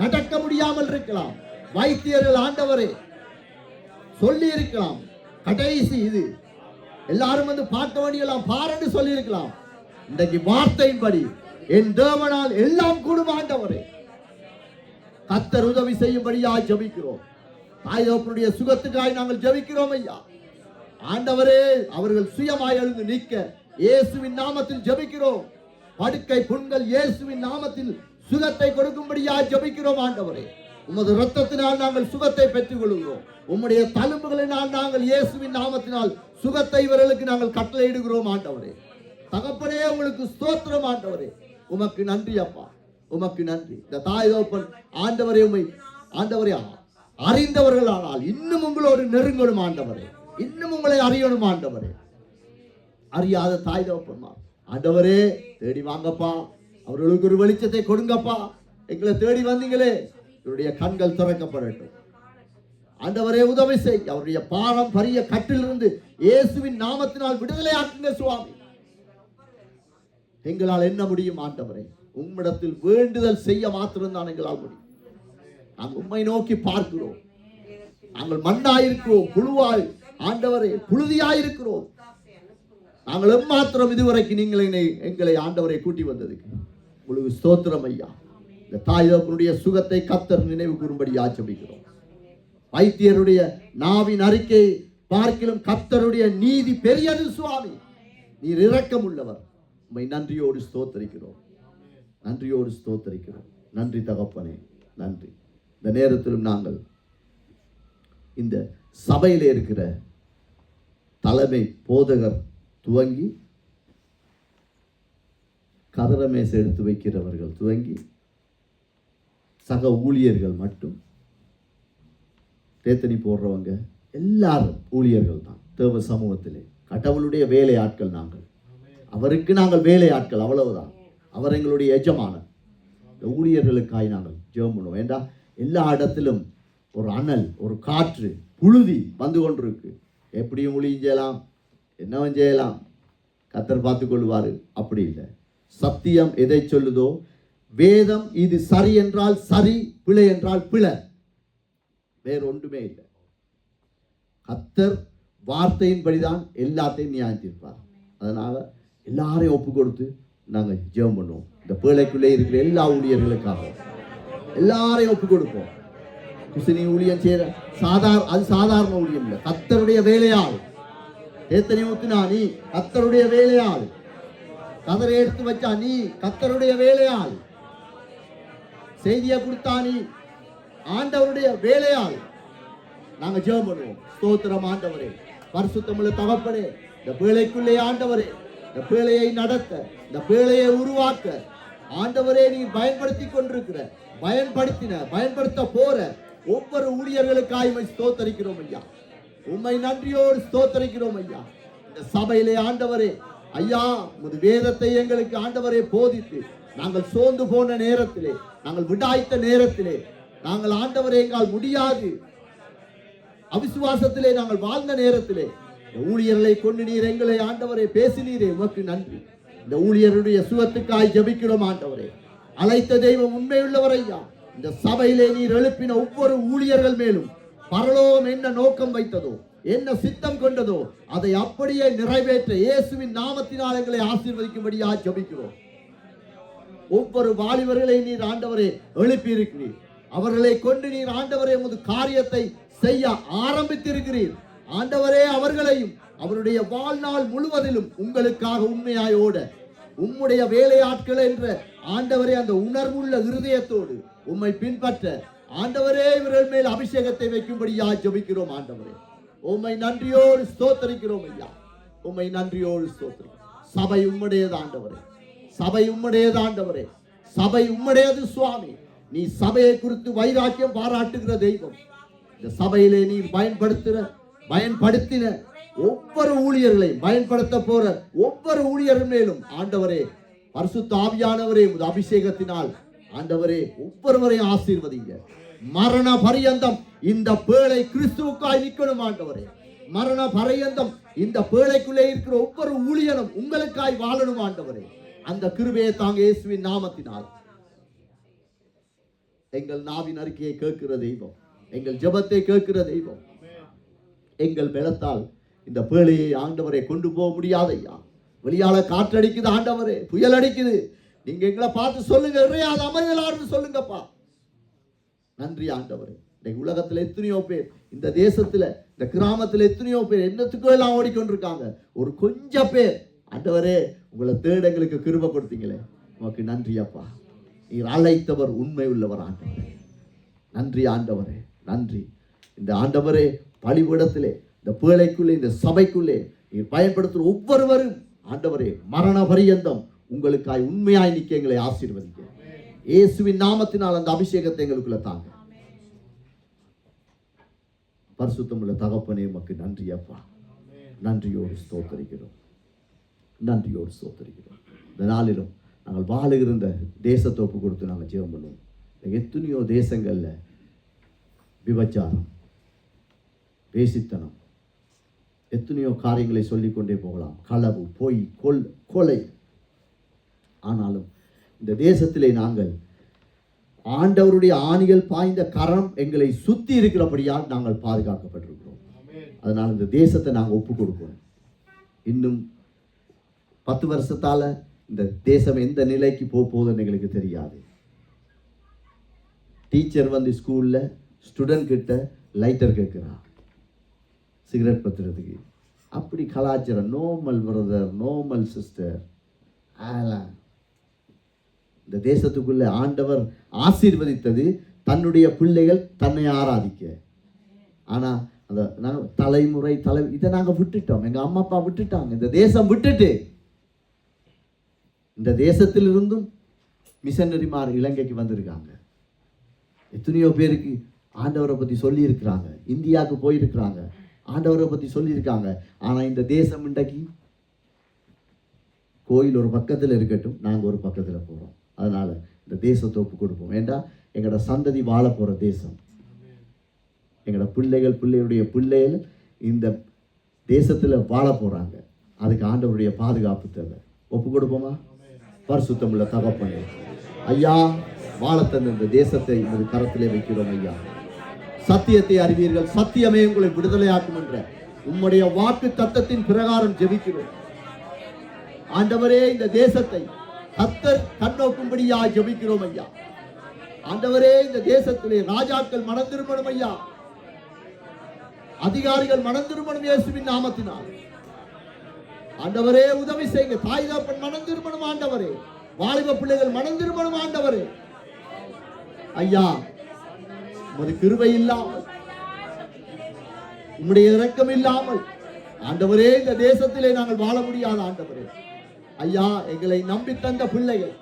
நடக்க முடியாமல் இருக்கலாம். வைத்தியர்கள் ஆண்டவரே சொல்லி இருக்கலாம், கடைசி இது எல்லாரும் வந்து பார்க்க வேண்டியெல்லாம் பாருன்னு சொல்லி இருக்கலாம். இன்றைக்கு வார்த்தையின்படி என் தேவனால் எல்லாம் கூடும் ஆண்டவரே. கர்த்தர் உதவி செய்யும்படியா ஜெபிக்கிறோம். தாய் தகப்பனுடைய சுகத்துக்காய் நாங்கள் ஜெபிக்கிறோம் ஐயா. ஆண்டவரே, அவர்கள் சுயமாய் எழுந்து நிற்க இயேசுவின் நாமத்தில் ஜெபிக்கிறோம். படுக்கை புண்கள் இயேசுவின் நாமத்தில் சுகத்தை கொடுக்கும்படியா ஜெபிக்கிறோம் ஆண்டவரே. உமது இரத்தத்தினால் நாங்கள் சுகத்தை பெற்றுக் கொள்கிறோம். உம்முடைய தழும்புகளினால் நாங்கள் இயேசுவின் நாமத்தினால் சுகத்தை இவர்களுக்கு நாங்கள் கட்டளையிடுகிறோம் ஆண்டவரே. தகப்பனே, உங்களுக்கு ஸ்தோத்திரம் ஆண்டவரே. உமக்கு நன்றி அப்பா, உமக்கு நன்றி. இந்த தாய் தகப்பன் ஆண்டவரே உம்மை ஆண்டவரே அறிந்தவர்கள் ஆனால் இன்னும் உங்களோடு நெருங்கணும் ஆண்டவரே, இன்னும் உங்களை அறியணும் ஆண்டவரே. அறியாத தாய் தகப்பன்மா ஆண்டவரே தேடி வாங்கப்பா, அவர்களுக்கு ஒரு வெளிச்சத்தை கொடுங்கப்பா. எங்களை தேடி வந்தீங்களே, இவருடைய கண்கள் திறக்கப்படட்டும் ஆண்டவரே. உதவி செய். அவருடைய பாரம்பரிய கட்டிலிருந்து இயேசுவின் நாமத்தினால் விடுதலை ஆக்குங்க சுவாமி. எங்களால் என்ன முடியும் ஆண்டவரே? உம்மிடத்தில் வேண்டுதல் செய்ய மாத்திரம்தான் எங்களால் முடியும். நாங்கள் உம்மை நோக்கி பார்க்கிறோம். நாங்கள் மண்ணாயிருக்கிறோம், புழுவாய் ஆண்டவரே புழுதியாயிருக்கிறோம். நாங்கள் எம்மாத்திரம் இதுவரைக்கு நீங்கள் எங்களை ஆண்டவரை கூட்டி வந்ததுக்கு உங்களுக்கு ஸ்தோத்திரம் ஐயா. இந்த தாய் தகப்பனுடைய சுகத்தை கர்த்தர் நினைவு கூறும்படி ஜெபிக்கிறோம். வைத்தியருடைய நாவின் அறிக்கை பார்க்கிலும் கர்த்தருடைய நீதி பெரியது சுவாமி. நீர் இரக்கம் உள்ளவர். உம்மை நன்றியோடு ஸ்தோத்தரிக்கிறோம், நன்றியோடு ஸ்தோத்தரிக்கிறோம். நன்றி தகப்பனே, நன்றி. இந்த நேரத்திலும் நாங்கள் இந்த சபையிலே இருக்கிற தலைமை போதகர் துவங்கி கதரமேசை எடுத்து வைக்கிறவர்கள் துவங்கி சக ஊழியர்கள் மட்டும், தேத்தனி போடுறவங்க எல்லாரும் ஊழியர்கள் தான். தேவ சமூகத்திலே கடவுளுடைய வேலை ஆட்கள் நாங்கள். அவருக்கு நாங்கள் வேலை ஆட்கள், அவ்வளவுதான். அவர் எங்களுடைய எஜமானர். இந்த ஊழியர்களுக்காய் நாங்கள் ஜெபம் பண்ணுவோம். ஏண்டா எல்லா இடத்திலும் ஒரு அனல், ஒரு காற்று, புழுதி வந்து கொண்டிருக்கு. எப்படியும் ஊழியம் செய்யலாம், என்னவன் செய்யலாம், கர்த்தர் பார்த்து கொள்வார். அப்படி இல்லை. சத்தியம் எதை சொல்லுதோ, வேதம் இது சரி என்றால் சரி, பிழை என்றால் பிழை, வேற ஒன்றுமே இல்லை. கர்த்தர் வார்த்தையின்படிதான் எல்லாத்தையும் நியாயத்திருப்பார். அதனால எல்லாரையும் ஒப்பு கொடுத்து நாங்கள் ஜெபம் பண்ணுவோம். இந்த பேழைக்குள்ளே இருக்கிற எல்லா ஊழியர்களுக்காக எல்லாரையும் ஒப்பு கொடுப்போம். குசினி ஊழியம் செய்யற அது சாதாரண ஊழியம் இல்லை, கர்த்தருடைய வேலையாள். ஏத்தனை ஊத்தினா நீ கர்த்தருடைய வேலையாள். கதரை எடுத்து வச்சா நீ கர்த்தருடைய வேலையாள். செய்தியை கொடுத்தா நீ ஆண்டவருடைய வேலையாள். நாங்க ஜெபம் பண்ணுவோம். ஸ்தோத்திரம் ஆண்டவரே, பரிசுத்தமுள்ள தகப்பனே, இந்த பேழைக்குள்ளே ஆண்டவரே, இந்த பேழையை நடத்த, இந்த பேழையை உருவாக்க ஆண்டவரே நீ பயன்படுத்தி கொண்டிருக்கிற, பயன்படுத்த போற ஒவ்வொரு ஊழியர்களுக்காய் ஸ்தோத்தரிக்கிறோம் ஐயா. உம்மை நன்றியோடு ஸ்தோத்தரிக்கிறோம் ஐயா. இந்த சபையிலே ஆண்டவரே ஐயா, உமது வேதத்தை எங்களுக்கு ஆண்டவரே போதித்து, நாங்கள் சோர்ந்து போன நேரத்திலே, நாங்கள் விடாய்த்த நேரத்திலே, நாங்கள் ஆண்டவரே எங்களால் முடியாது அவிசுவாசத்திலே நாங்கள் வாழ்ந்த நேரத்திலே ஊழியர்களை கொண்டு நீர் எங்களை ஆண்டவரே பேசினீரே, உமக்கு நன்றி. இந்த ஊழியருடைய சுகத்துக்காய் ஜெபிக்கிறோம் ஆண்டவரே. அழைத்த தெய்வம் உண்மையுள்ளவர் ஐயா. இந்த சபையிலே நீர் எழுப்பின ஒவ்வொரு ஊழியர்கள் மேலும் பரலோகம் என்ன நோக்கம் வைத்ததோ, என்ன சித்தம் கொண்டதோ, அதை அப்படியே நிறைவேற்ற இயேசுவின் நாமத்தினால் எங்களை ஆசீர்வதிக்கும்படியா ஜெபிக்கிறோம். ஒவ்வொரு வாலிபர்களை நீர் ஆண்டவரே எழுப்பி இருக்கிறீர். அவர்களை கொண்டு நீர் ஆண்டவரே உமது காரியத்தை செய்ய ஆரம்பித்திருக்கிறீர் ஆண்டவரே. அவர்களையும் அவருடைய வாழ்நாள் முழுவதிலும் உங்களுக்காக உண்மையாய் ஓட, உம்முடைய வேலையாட்கள் என்ற ஆண்டவரே அந்த உணர்வுள்ள இருதயத்தோடு உம்மை பின்பற்ற ஆண்டவரே இவர்கள் மேல் அபிஷேகத்தை வைக்கும்படியா ஜெபிக்கிறோம் ஆண்டவரே. உம்மை நன்றியோடு ஸ்தோத்தரிக்கிறோம் ஐயா. உம்மை நன்றியோடு ஸ்தோத்திரிக்கிறோம். சபை உம்முடையது ஆண்டவரே, சபை உம்முடையது ஆண்டவரே, சபை உம்முடையது சுவாமி. நீ சபையை குறித்து வைராக்கியம் பாராட்டுகிற தெய்வம். இந்த சபையிலே நீ பயன்படுத்தின ஒவ்வொரு ஊழியர்களையும், பயன்படுத்த போற ஒவ்வொரு ஊழியர்கள் மேலும் ஆண்டவரே பரிசுத்த ஆவியானவரே உமது அபிஷேகத்தினால் ஆண்டவரே ஒவ்வொருவரையும் ஆசீர்வதிங்க. மரண பரியந்தம் இந்த பேழை கிறிஸ்துவுக்காய் நிற்கணும் ஆண்டவரே. மரண பரியந்தம் இந்த பேழைக்குள்ளே இருக்கிற ஒவ்வொரு ஊழியனும் உங்களுக்காய் வாழணும் ஆண்டவரே. அந்த கிருபையை தாங்க இயேசுவின் நாமத்தினால். எங்கள் நாவின் அறிக்கையை கேட்கிற தெய்வம், எங்கள் ஜெபத்தை கேட்கிற தெய்வம். எங்கள் பலத்தால் இந்த பேழையை ஆண்டவரை கொண்டு போக முடியாது ஐயா. வெளியால காற்றடிக்குது ஆண்டவரே, புயல் அடிக்குது. நீங்க எங்களை பார்த்து சொல்லுங்க, அது அமைதலார்னு சொல்லுங்கப்பா. நன்றி ஆண்டவரே. இன்னைக்கு உலகத்துல எத்தனையோ பேர், இந்த தேசத்துல, இந்த கிராமத்துல எத்தனையோ பேர் என்னத்துக்கோ எல்லாம் ஓடிக்கொண்டிருக்காங்க. ஒரு கொஞ்சம் பேர் ஆண்டவரே உங்களை தேட எங்களுக்கு கிருபை கொடுத்தீங்களே, உனக்கு நன்றி அப்பா. நீர் அழைத்தவர் உண்மை உள்ளவர் ஆண்டவரே. நன்றி ஆண்டவரே, நன்றி. இந்த ஆண்டவரே பலிபீடத்திலே, இந்த பேழைக்குள்ளே, இந்த சபைக்குள்ளே நீர் பயன்படுத்துகிற ஒவ்வொருவரும் ஆண்டவரே மரண பரியந்தம் உங்களுக்காய் உண்மையாய் நிற்க எங்களை ஆசீர்வதிக்க இயேசுவின் நாமத்தினால் அந்த அபிஷேகத்தை எங்களுக்குள்ள தாங்க. பரிசுத்தமுள்ள தகப்பனே உமக்கு நன்றி அப்பா. நன்றியோடு ஸ்தோத்தரிக்கிறோம், நன்றியோடு ஸ்தோத்தரிக்கிறோம். இந்த நாளிலும் நாங்கள் வாழுகிற இந்த தேசத்தை ஒப்பு கொடுத்து நாங்கள் ஜெபம் பண்ணுவோம். எத்தனையோ தேசங்கள்ல விபச்சாரம், வேசித்தனம், எத்தனையோ காரியங்களை சொல்லிக்கொண்டே போகலாம். களவு, பொய், கொலை. ஆனாலும் இந்த தேசத்திலே நாங்கள் ஆண்டவருடைய ஆணிகள் பாய்ந்த கரம் எங்களை சுத்தி இருக்கிறபடியால் நாங்கள் பாதுகாக்கப்பட்டிருக்கிறோம். அதனால் இந்த தேசத்தை நாங்கள் ஒப்பு கொடுக்கணும். இன்னும் 10 வருஷத்தால இந்த தேசம் எந்த நிலைக்கு போகுதுன்னு எங்களுக்கு தெரியாது. டீச்சர் வந்து ஸ்கூல்ல ஸ்டூடெண்ட் கிட்ட லைட்டர் கேட்கிறான் சிகரெட் பத்துறதுக்கு. அப்படி கலாச்சாரம். Normal brother, normal sister. இந்த தேசத்துக்குள்ள ஆண்டவர் ஆசீர்வதித்தது தன்னுடைய பிள்ளைகள் தன்னை ஆராதிக்க. ஆனா அந்த தலைமுறை இதை நாங்க விட்டுட்டோம். எங்க அம்மா அப்பா விட்டுட்டாங்க. இந்த தேசம் விட்டுட்டு இந்த தேசத்திலிருந்தும் மிஷனரிமார் இலங்கைக்கு வந்திருக்காங்க. எத்தனையோ பேருக்கு ஆண்டவரை பத்தி சொல்லி இருக்கிறாங்க. இந்தியாவுக்கு போயிருக்கிறாங்க, ஆண்டவரை பத்தி சொல்லியிருக்காங்க. ஆனா இந்த தேசம் இன்றைக்கு கோயில் ஒரு பக்கத்தில் இருக்கட்டும், நாங்கள் ஒரு பக்கத்தில் போகிறோம். அதனால இந்த தேசத்தை ஒப்பு கொடுப்போம். ஏண்டா எங்களோட சந்ததி வாழ போகிற தேசம், எங்களோட பிள்ளைகளுடைய பிள்ளைகள் இந்த தேசத்தில் வாழ போகிறாங்க. அதுக்கு ஆண்டவருடைய பாதுகாப்பு தேவை. ஒப்பு கொடுப்போமா? பரிசுத்தமுள்ள தகப்பனே, ஐயா, வாழ தந்த இந்த தேசத்தை இந்த கரத்திலே வைக்கிறோம். ஐயா, சத்தியத்தை அறிவீர்கள், சத்தியமே உங்களை விடுதலையாக்கும் என்ற உம்முடைய வாக்கு தத்தத்தின் பிரகாரம் ஜெபிக்கிறோம். ஆண்டவரே, இந்த தேசத்தை கர்த்தர் கண்ணோக்கும்படியா ஜெபிக்கிறோம். ஐயா, ஆண்டவரே, இந்த தேசத்திலே ராஜாக்கள் மனம் திரும்பணும். ஐயா, அதிகாரிகள் மனம் திரும்பணும் இயேசுவின் நாமத்தினால். ஆண்டவரே, உதவி செய்யுங்க. தாய் தகப்பன் மனம் திரும்பணும் ஆண்டவரே. வாலிப பிள்ளைகள் மனம் திரும்பணும் ஆண்டவரே. ஐயா, உமது கிருபை இல்லாமல், உம்முடைய இரக்கம் இல்லாமல் ஆண்டவரே இந்த தேசத்திலே நாங்கள் வாழ முடியாத ஆண்டவரே. ஐயா, எங்களை நம்பி தந்த பிள்ளைகள்,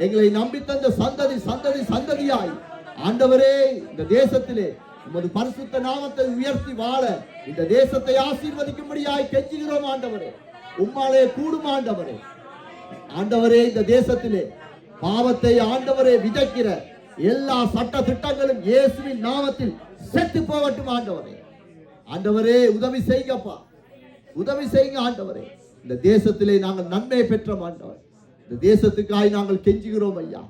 எங்களை நம்பி தந்த சந்ததி சந்ததி சந்ததியாய் ஆண்டவரே இந்த தேசத்திலே உமது பரிசுத்த நாமத்தை உயர்த்தி வாழ இந்த தேசத்தை ஆசீர்வதிக்கும்படியாய் கெஞ்சுகிறோம் ஆண்டவரே. உம்மாலே கூடும் ஆண்டவரே. ஆண்டவரே, இந்த தேசத்திலே பாவத்தை ஆண்டவரே விதைக்கிற எல்லா சட்ட திட்டங்களும் இயேசுவின் நாமத்தில் செத்து போகட்டும் ஆண்டவரே. ஆண்டவரே, உதவி செய்யுங்கப்பா, உதவி செய்யுங்க ஆண்டவரே. இந்த தேசத்திலே நாங்கள் நன்மை பெற்றோம் ஆண்டவர். இந்த தேசத்துக்காய் நாங்கள் கெஞ்சுகிறோம் ஐயா.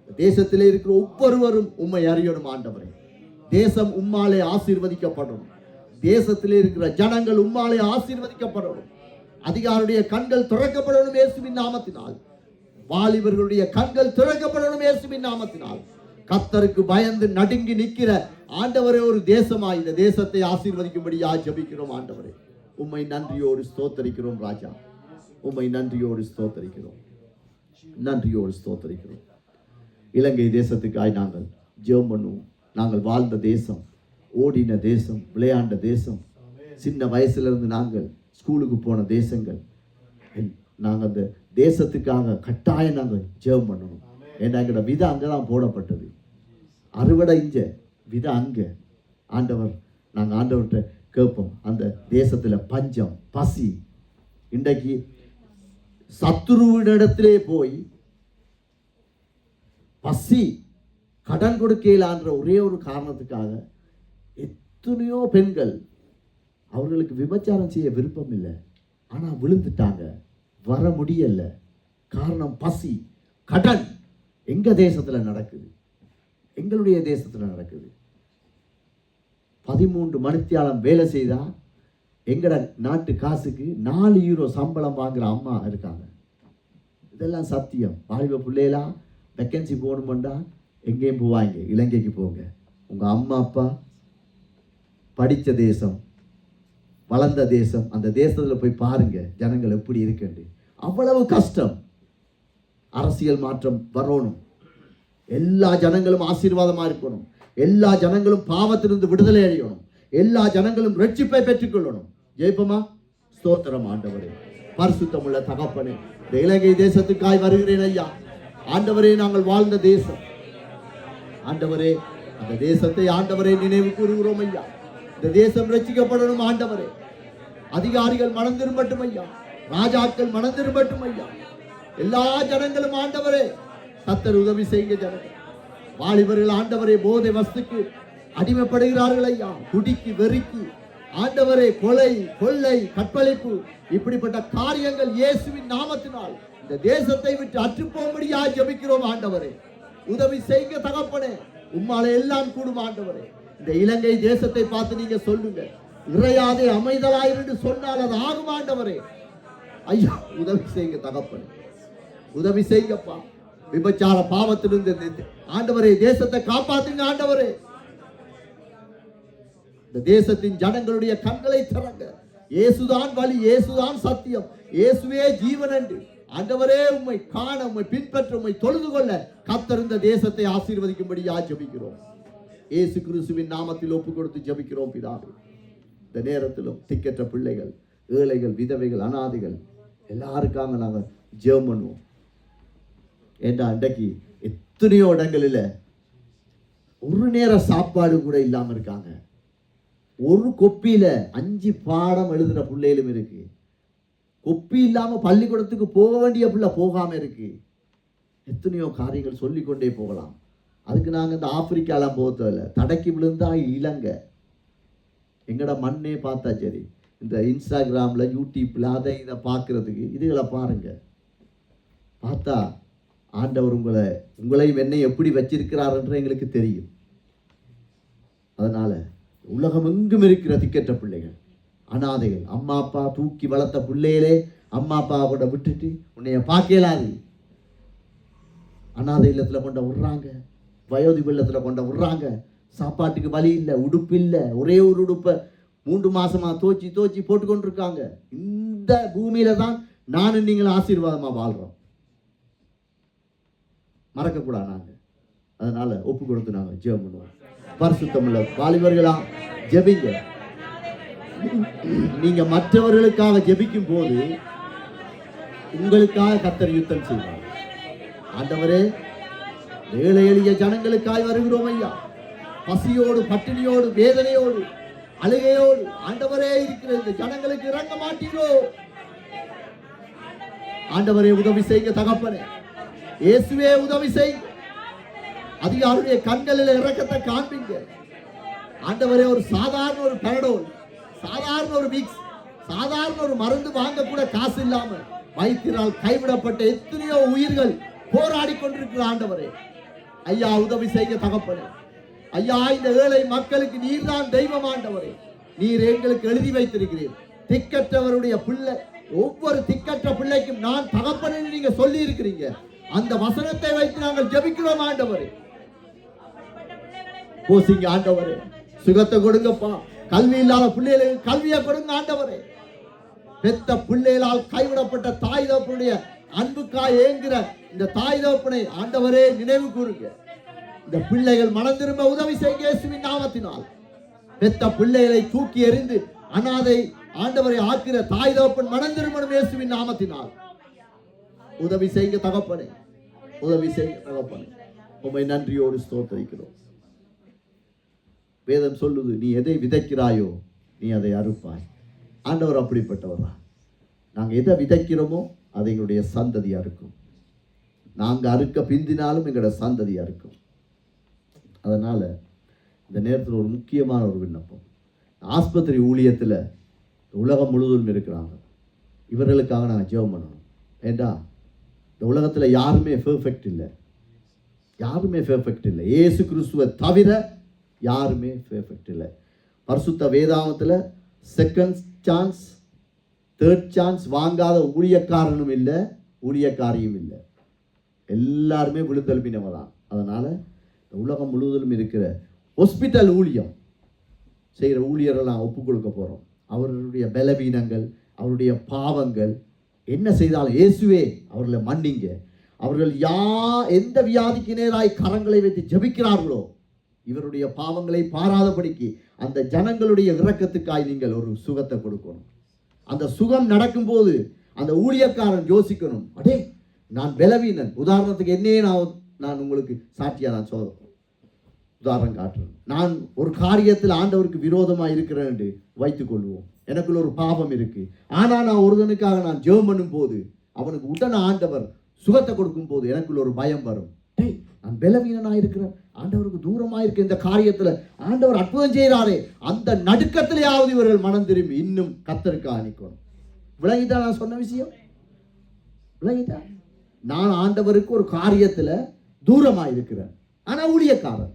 இந்த தேசத்திலே இருக்கிற ஒவ்வொருவரும் உம்மை அறியணும் ஆண்டவரே. தேசம் உம்மாலே ஆசீர்வதிக்கப்படணும். தேசத்திலே இருக்கிற ஜனங்கள் உம்மாலே ஆசீர்வதிக்கப்படணும். அதிகாரியுடைய கண்கள் திறக்கப்படணும் இயேசுவின் நாமத்தினால். வாலிபர்களுடைய கண்கள் திறக்கப்படணும் இயேசுவின் நாமத்தினால். கர்த்தருக்கு பயந்து நடுங்கி நிற்கிற ஆண்டவரே ஒரு தேசமாய் இந்த தேசத்தை ஆசீர்வதிக்கும்படியா ஜெபிக்கிறோம் ஆண்டவரே. உம்மை நன்றியோடு ஸ்தோத்தரிக்கிறோம் ராஜா. உம்மை நன்றியோடு ஸ்தோத்தரிக்கிறோம், நன்றியோடு ஸ்தோத்தரிக்கிறோம். இலங்கை தேசத்துக்காய் நாங்கள் ஜெபம் பண்ணுவோம். நாங்கள் வாழ்ந்த தேசம், ஓடின தேசம், விளையாண்ட தேசம், சின்ன வயசுலேருந்து நாங்கள் ஸ்கூலுக்கு போன தேசங்கள். நாங்கள் அந்த தேசத்துக்காக கட்டாயம் நாங்கள் ஜெபம் பண்ணணும். ஏன்னா எங்களோட விதை அங்கே தான் போடப்பட்டது. அறுவடை இங்கே, விதை அங்கே. ஆண்டவர், நாங்கள் ஆண்டவர்கிட்ட கேட்போம். அந்த தேசத்தில் பஞ்சம், பசி, இன்றைக்கு சத்துருவினிடத்திலே போய் பசி, கடன் கொடுக்கலான்ற ஒரே ஒரு காரணத்துக்காக எத்தனையோ பெண்கள், அவர்களுக்கு விபச்சாரம் செய்ய விருப்பம் இல்லை, ஆனால் விழுந்துட்டாங்க, வர முடியல. காரணம் பசி, கடன். எங்க தேசத்தில் நடக்குது, எங்களுடைய தேசத்தில் நடக்குது. 13 மணித்தியாலம் வேலை செய்தா எங்கட நாட்டு காசுக்கு 4 யூரோ சம்பளம் வாங்குற அம்மா இருக்காங்க. இதெல்லாம் சத்தியம். வாலிப பிள்ளைலாம் வேக்கன்சி போகணுமெண்டா எங்கேயும் போவாங்க, இலங்கைக்கு போங்க. உங்கள் அம்மா அப்பா படித்த தேசம், வளர்ந்த தேசம், அந்த தேசத்தில் போய் பாருங்க ஜனங்கள் எப்படி இருக்குன்னு. அவ்வளவு கஷ்டம். அரசியல் மாற்றம் வரணும். எல்லா ஜனங்களும் ஆசீர்வாதமாக இருக்கணும். எல்லா ஜனங்களும் பாவத்திலிருந்து விடுதலை அடையணும். எல்லா ஜனங்களும் ரட்சிப்பை பெற்றுக்கொள்ளணும். ஜெயிப்போமா? ஸ்தோத்திரம் ஆண்டவரே. பரிசுத்தமுள்ள தகப்பனே, இந்த இலங்கை தேசத்துக்காய் வருகிறேன் ஐயா. ஆண்டவரே, நாங்கள் வாழ்ந்த தேசம் ஆண்டவரே, அந்த தேசத்தை ஆண்டவரே நினைவு கூறுகிறோம் ஐயா. இந்த தேசம் ரட்சிக்கப்படணும் ஆண்டவரே. அதிகாரிகள் மனம் திரும்பட்டும் ஐயா. ராஜாக்கள் மனம் திரும்பட்டும் ஐயா. எல்லா ஜனங்களும் ஆண்டவரே கர்த்தர் உதவி செய்யுங்க. ஜனங்கள், வாலிபர்கள் ஆண்டவரே போதை வஸ்துக்கு அடிமைப்படுகிறார்கள் ஐயா. குடிக்கு, வெறிக்கு ஆண்டவரே, கொலை, கொள்ளை, கற்பழிப்பு, இப்படிப்பட்ட காரியங்கள் இயேசுவின் நாமத்தினால் இந்த தேசத்தை விட்டு அற்றுப்போம்படியா ஜெபிக்கிறோம் ஆண்டவரே. உதவி செய்யுங்க தகப்பனே. உம்மாலே எல்லாம் கூடும் ஆண்டவரே. இந்த இலங்கை தேசத்தை பார்த்து நீங்க சொல்லுங்க, இறையாதே அமைதலாயிருந்து சொன்னால் அது ஆகும் ஆண்டவரே. ஐயா, உதவி செய்யுங்க தகப்பனே, உதவி செய்யுங்கப்பா. விபச்சார பாவத்திலிருந்து ஆண்டவரே தேசத்தை காப்பாற்றுங்க ஆண்டவரே. இந்த தேசத்தின் ஜனங்களுடைய கண்களை திறங்க. இயேசுதான் வழி, இயேசுதான் சத்தியம், இயேசுவே ஜீவன் என்று ஆண்டவரே உம்மை காண, உம்மை பின்பற்ற, உம்மை தொழுது கொள்ள கர்த்தர் இந்த தேசத்தை ஆசீர்வதிக்கும்படியா ஜெபிக்கிறோம். இயேசு கிறிஸ்துவின் நாமத்தில் ஒப்பு கொடுத்து ஜெபிக்கிறோம் பிதாவே. இந்த நேரத்திலும் திக்கற்ற பிள்ளைகள், ஏழைகள், விதவைகள், அனாதைகள் எல்லாருக்காக நாங்கள் ஜெபம் பண்ணுவோம். ஏண்டா இன்றைக்கு எத்தனையோ இடங்களில் ஒரு நேர சாப்பாடு கூட இல்லாமல் இருக்காங்க. ஒரு கொப்பியில 5 பாடம் எழுதுகிற பிள்ளைகளும் இருக்கு. கொப்பி இல்லாமல் பள்ளிக்கூடத்துக்கு போக வேண்டிய பிள்ளை போகாம இருக்கு. எத்தனையோ காரியங்கள் சொல்லிக்கொண்டே போகலாம். அதுக்கு நாங்கள் இந்த ஆப்பிரிக்காலாம் போக தேவையில்லை. தடைக்கு விழுந்தா இலங்கை, எங்கட மண்ணே பார்த்தா சரி. இந்த இன்ஸ்டாகிராமில் யூடியூப்பில் அதை இதை பார்க்குறதுக்கு இதுகளை பாருங்க. பார்த்தா ஆண்டவர் உங்களையும் என்னை எப்படி வச்சிருக்கிறாருன்ற எங்களுக்கு தெரியும். அதனால் உலகம் எங்கும் இருக்கிற திக்கற்ற பிள்ளைகள், அனாதைகள், அம்மா அப்பா தூக்கி வளர்த்த பிள்ளைகளே அம்மா அப்பாவை கூட விட்டுட்டு உன்னைய பார்க்கலாது அனாதை இல்லத்தில் கொண்ட விடுறாங்க, வயோதி இல்லத்தில் கொண்ட விடுறாங்க. சாப்பாட்டுக்கு வழி இல்லை, உடுப்பு இல்லை, ஒரே ஒரு உடுப்பை 3 மாசமா தோச்சி போட்டுக்கொண்டிருக்காங்க. இந்த பூமியில தான் நானும் நீங்களும் ஆசீர்வாதமா வாழ்றோம். மறக்கக்கூடாது நாங்க. அதனால ஒப்பு கொடுத்து நாங்க ஜெபம் பண்ணுவோம். பரிசுத்தமுள்ள வாலிபர்களா ஜெபிங்க. நீங்க மற்றவர்களுக்காக ஜெபிக்கும் போது உங்களுக்காக கர்த்தர் யுத்தம் செய்வார். ஆண்டவரே, ஏழை எளிய ஜனங்களுக்காய் வருகிறோம் ஐயா. பசியோடு, பட்டினியோடு, வேதனையோடு, அழுகையோடு ஆண்டவரே இருக்கிற இந்த ஜனங்களுக்கு இறங்க மாட்டீரோ? ஆண்டவரே உதவி செய்யுங்க தகப்பனே. இயேசுவே உதவி செய்யுங்க. அதிகாரியுடைய கண்களில் இறக்கத்தை காண்பீங்க ஆண்டவரே. ஒரு சாதாரண ஒரு பெரடோல், சாதாரண ஒரு விக்ஸ், சாதாரண ஒரு மருந்து வாங்க கூட காசு இல்லாம வைத்தியரால் கைவிடப்பட்ட எத்தனையோ உயிர்கள் போராடி கொண்டிருக்கிற ஆண்டவரே ஐயா உதவி செய்ய தகப்பனே. ஐயா, இந்த ஏழை மக்களுக்கு நீர் தான் தெய்வம் ஆண்டவரே. நீர் எங்களுக்கு எழுதி வைத்திருக்கிறீர். திக்கற்றவருடைய பிள்ளை, ஒவ்வொரு திக்கற்ற பிள்ளைக்கும் நான் தகப்பனே நீங்க சொல்லி இருக்கிறீங்க. அந்த வசனத்தை வைத்து நாங்கள் ஜெபிக்கிறோம் ஆண்டவரே. போசிங்க ஆண்டவரே, சுகத்தை கொடுங்கப்பா. கல்வி இல்லாத பிள்ளைகளுக்கு கல்வியை கொடுங்க ஆண்டவரே. பெத்த பிள்ளைகளால் கைவிடப்பட்ட தாய் தகப்பனுடைய அன்புக்காய் ஏங்குகிற இந்த தாய் தகப்பனை ஆண்டவரே நினைவு கூறுங்க. இந்த பிள்ளைகள் மனம் திரும்ப உதவி செய்ய இயேசுவின் நாமத்தினால். பெத்த பிள்ளைகளை தூக்கி எறிந்து அனாதை ஆண்டவரை ஆக்கிற தாய் தகப்பன் மனம் திரும்பணும் இயேசுவின் நாமத்தினால். உதவி செய்ய தகப்பனே, உதவி செய்ய தகப்பனே. உம்மை நன்றியோடு ஸ்தோத்திரிக்கிறோம். வேதம் சொல்லுது, நீ எதை விதைக்கிறாயோ நீ அதை அறுப்பாய். ஆண்டவர் அப்படிப்பட்டவரா? நாங்கள் எதை விதைக்கிறோமோ அது எங்களுடைய சந்ததியா இருக்கும். நாங்கள் அறுக்க பிந்தினாலும் எங்களோட சந்ததியா இருக்கும். அதனால இந்த நேரத்தில் ஒரு முக்கியமான ஒரு விண்ணப்பம். ஆஸ்பத்திரி ஊழியத்தில் உலகம் முழுவதும் இருக்கிறாங்க. இவர்களுக்காக நாங்கள் ஜெபம் பண்ணணும். ஏண்டா இந்த உலகத்தில் யாருமே பெர்ஃபெக்ட் இல்லை, யாருமே பெர்ஃபெக்ட் இல்லை. இயேசு கிறிஸ்துவை தவிர யாருமே பெர்ஃபெக்ட் இல்லை. பரிசுத்த வேதாகமத்தில் செகண்ட் சான்ஸ், தேர்ட் சான்ஸ் வாங்காத ஊழியக்காரனும் இல்லை, ஊழியக்காரியும் இல்லை. எல்லாருமே விழுந்தெழுப்பினவங்க தான். அதனால உலகம் முழுவதும் இருக்கிற ஹாஸ்பிட்டல் ஊழியம் செய்கிற ஊழியரெல்லாம் ஒப்புக் கொடுக்க போகிறோம். அவர்களுடைய பலவீனங்கள், அவருடைய பாவங்கள் என்ன செய்தாலும் இயேசுவே அவர்களை மன்னிங்க. அவர்கள் எந்த வியாதிக்கு நேராய் கரங்களை வைத்து ஜெபிக்கிறார்களோ இவருடைய பாவங்களை பாராதபடிக்கு அந்த ஜனங்களுடைய இரக்கத்துக்காய் நீங்கள் ஒரு சுகத்தை கொடுக்கணும். அந்த சுகம் நடக்கும்போது அந்த ஊழியக்காரன் யோசிக்கணும், அடே நான் பலவீனன். உதாரணத்துக்கு என்னையே நான் உங்களுக்கு சாட்சியா நான் உதாரணம் காட்டுறேன். நான் ஒரு காரியத்தில் ஆண்டவருக்கு விரோதமாக இருக்கிறேன் என்று வைத்துக் கொள்வோம். எனக்குள்ள ஒரு பாவம் இருக்கு. ஆனால் நான் ஒருவனுக்காக நான் ஜெபம் பண்ணும் போது அவனுக்கு உடனே ஆண்டவர் சுகத்தை கொடுக்கும் போது எனக்குள்ள ஒரு பயம் வரும். நான் பலவீனனா இருக்கிறேன், ஆண்டவருக்கு தூரமா இருக்க இந்த காரியத்துல ஆண்டவர் அற்புதம் செய்கிறாரே, அந்த நடுக்கத்திலேயாவது இவர்கள் மனம் திரும்பி இன்னும் கர்த்தருக்கு நிற்கணும். விளங்கிட்டா நான் சொன்ன விஷயம்? விளங்கிட்டா? நான் ஆண்டவருக்கு ஒரு காரியத்துல தூரமா இருக்கிறேன், ஆனா ஊழியக்காரன்.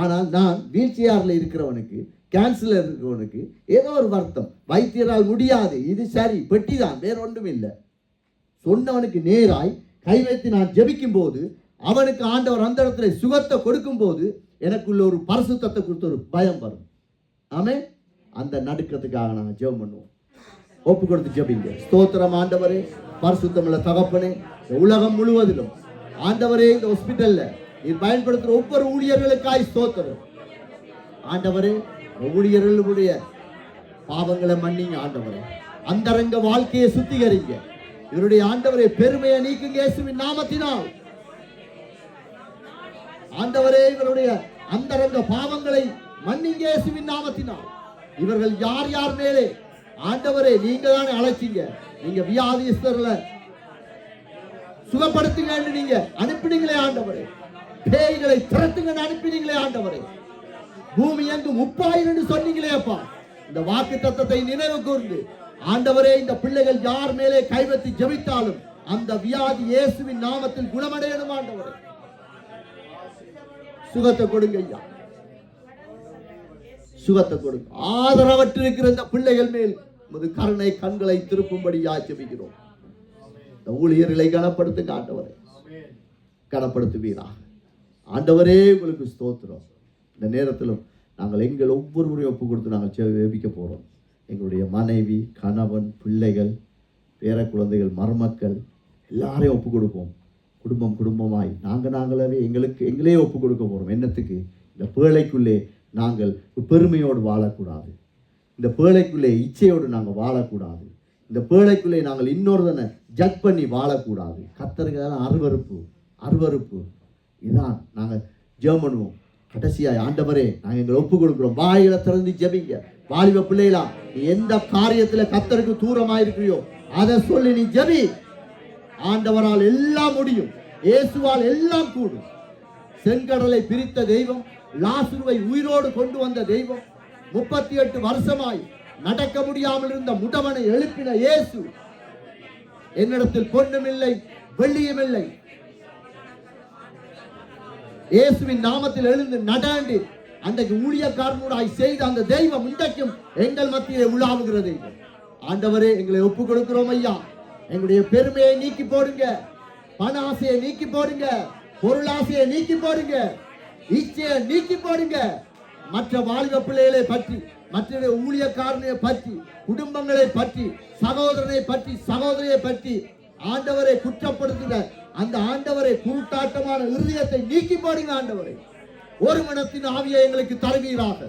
ஆனால் நான் வீல் சேர்ல இருக்கிறவனுக்கு, கேன்சர்ல இருக்கிறவனுக்கு ஏதோ ஒரு வருத்தம், வைத்தியரால் முடியாது, இது சரி பெட்டி தான், வேற ஒன்றும் இல்லை சொன்னவனுக்கு நேராய் கை வைத்து நான் ஜெபிக்கும் போது அவனுக்கு ஆண்டவர் அந்த இடத்துல சுகத்தை கொடுக்கும் போது எனக்குள்ள ஒரு பரிசுத்தத்தை கொடுத்த ஒரு பயம் வரும். ஆமே, அந்த நடுக்கத்துக்காக நாங்கள் ஜெபம் பண்ணுவோம். ஒப்பு கொடுத்து ஜெபிங்க. ஸ்தோத்திரம் ஆண்டவரே, பரிசுத்தமுள்ள தகப்பனே. உலகம் முழுவதிலும் ஆண்டவரே, இந்த ஹாஸ்பிட்டல்ல நீர் பயன்படுத்துகிற ஒவ்வொரு ஊழியர்களுக்காய் ஸ்தோத்திரம் ஆண்டவரே. ஊழியர்களுடைய பாவங்களை மன்னிங்க ஆண்டவரே. அந்தரங்க வாழ்க்கையை சுத்திகரிங்க இவருடைய ஆண்டவரே. பெருமையை நீக்குங்க இயேசுவின் நாமத்தினால் ஆண்டவரே. இவருடைய அந்தரங்க பாவங்களை மன்னிங்க இயேசுவின் நாமத்தினால். இவர்கள் யார் யார் மேலே ஆண்டவரே நீங்க தானே அழைச்சிங்க. நீங்க வியாதிஸ்தர்ல சுகப்படுத்துங்க என்று நீங்க அனுப்பினீங்களே ஆண்டவரே. பேய்களை திரட்டுங்க அனுப்பினீங்களே ஆண்டவரே. பூமி எங்கும் உப்பாயிரம் என்று சொன்னீங்களே அப்பா. இந்த வாக்கு தத்தத்தை நினைவு கூர்ந்து ஆண்டவரே, இந்த பிள்ளைகள் யார் மேலே கைவத்தி ஜெபித்தாலும் அந்த வியாதி இயேசுவின் நாமத்தில் குணமடையணும் ஆண்டவரே. சுகத்தை கொடுங்க ஐயா, சுகத்தை கொடுங்க. ஆதரவற்றிருக்கிற இந்த பிள்ளைகள் மேல் உமது கருணை கண்களை திருப்பும்படி ஜெபிக்கிறோம். இந்த ஊழியர்களை கனப்படுத்துங்க ஆண்டவரே, கனப்படுத்துவீரா ஆண்டவரே. உங்களுக்கு ஸ்தோத்திரம். இந்த நேரத்திலும் நாங்கள் எங்கள் ஒவ்வொருவரையும் ஒப்பு கொடுத்து நாங்கள் ஜெபிக்க போறோம். எங்களுடைய மனைவி, கணவன், பிள்ளைகள், பேர குழந்தைகள், மருமக்கள் எல்லாரையும் ஒப்பு கொடுப்போம். குடும்பம் குடும்பமாய் நாங்களாவே எங்களே ஒப்பு கொடுக்க போறோம். என்னத்துக்கு? இந்த பேழைக்குள்ளே நாங்கள் பெருமையோடு வாழக்கூடாது. இந்த பேழைக்குள்ளே இச்சையோடு நாங்கள் வாழக்கூடாது. இந்த பேழைக்குள்ளே நாங்கள் இன்னொருதனை ஜட் பண்ணி வாழக்கூடாது. கர்த்தருக்கு அருவருப்பு இதான். நாங்கள் ஜெபம் பண்ணுவோம். கடைசியாய் ஆண்டவரே, நாங்கள் எங்களை ஒப்பு கொடுக்கிறோம். வாயில திறந்து ஜெபிங்க. வாலிப பிள்ளைகளா, நீ எந்த காரியத்துல கர்த்தருக்கு தூரமாயிருக்கிறியோ அதை சொல்லி நீ ஜெபி. ஆண்டவரால் எல்லாம் முடியும். இயேசுவால் எல்லாம் கூடும். செங்கடலை பிரித்த தெய்வம், லாசருவை உயிரோடு கொண்டு வந்த தெய்வம், 38 வருஷமாய் நடக்க முடியாமல் இருந்த முடவனை எழுப்பின இயேசு, என்னிடத்தில் பொன்னும் இல்லை வெள்ளியும் இல்லை, இயேசுவின் நாமத்தில் எழுந்து நடாண்டு அன்றைக்கு ஊழியக்காரனுடாய் செய்த அந்த தெய்வம் இன்றைக்கும் எங்கள் மத்தியிலே உலாவுகிற தெய்வம். ஆண்டவரே, எங்களை ஒப்பு கொடுக்கிறோம் ஐயா. எங்களுடைய பெருமையை நீக்கி போடுங்க, பண ஆசையை நீக்கி போடுங்க, பொருளாசையை நீக்கி போடுங்க, இச்சையை நீக்கி போடுங்க. மற்ற வாலிப பிள்ளைகளை பற்றி, மற்ற ஊழியக்காரனை பற்றி, குடும்பங்களை பற்றி, சகோதரனை பற்றி, சகோதரியை பற்றி ஆண்டவரை குற்றப்படுத்துகிற அந்த ஆண்டவரை கூட்டாட்டமான இருதயத்தை நீக்கி போடுங்க ஆண்டவரை. ஒரு மனத்தின் ஆவியை எங்களுக்கு தருவீராக.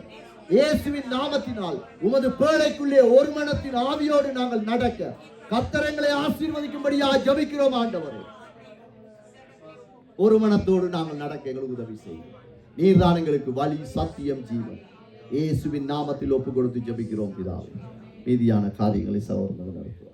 இயேசுவின் நாமத்தினால் உமது பேழைக்குள்ளே ஒரு மனத்தின் ஆவியோடு நாங்கள் நடக்க கர்த்தரங்களை ஆசீர்வதிக்கும்படியா ஜெபிக்கிறோம் ஆண்டவரே. ஒரு மனத்தோடு நாங்கள் நடக்க எங்களுக்கு உதவி செய்யும். நீர்தான் எங்களுக்கு வழி, சத்தியம், ஜீவன். இயேசுவின் நாமத்தில் ஒப்பு கொடுத்து ஜெபிக்கிறோம் பிதாவே. மீதியான காரியங்களை சகோதரர்கள் நடக்கிறோம்.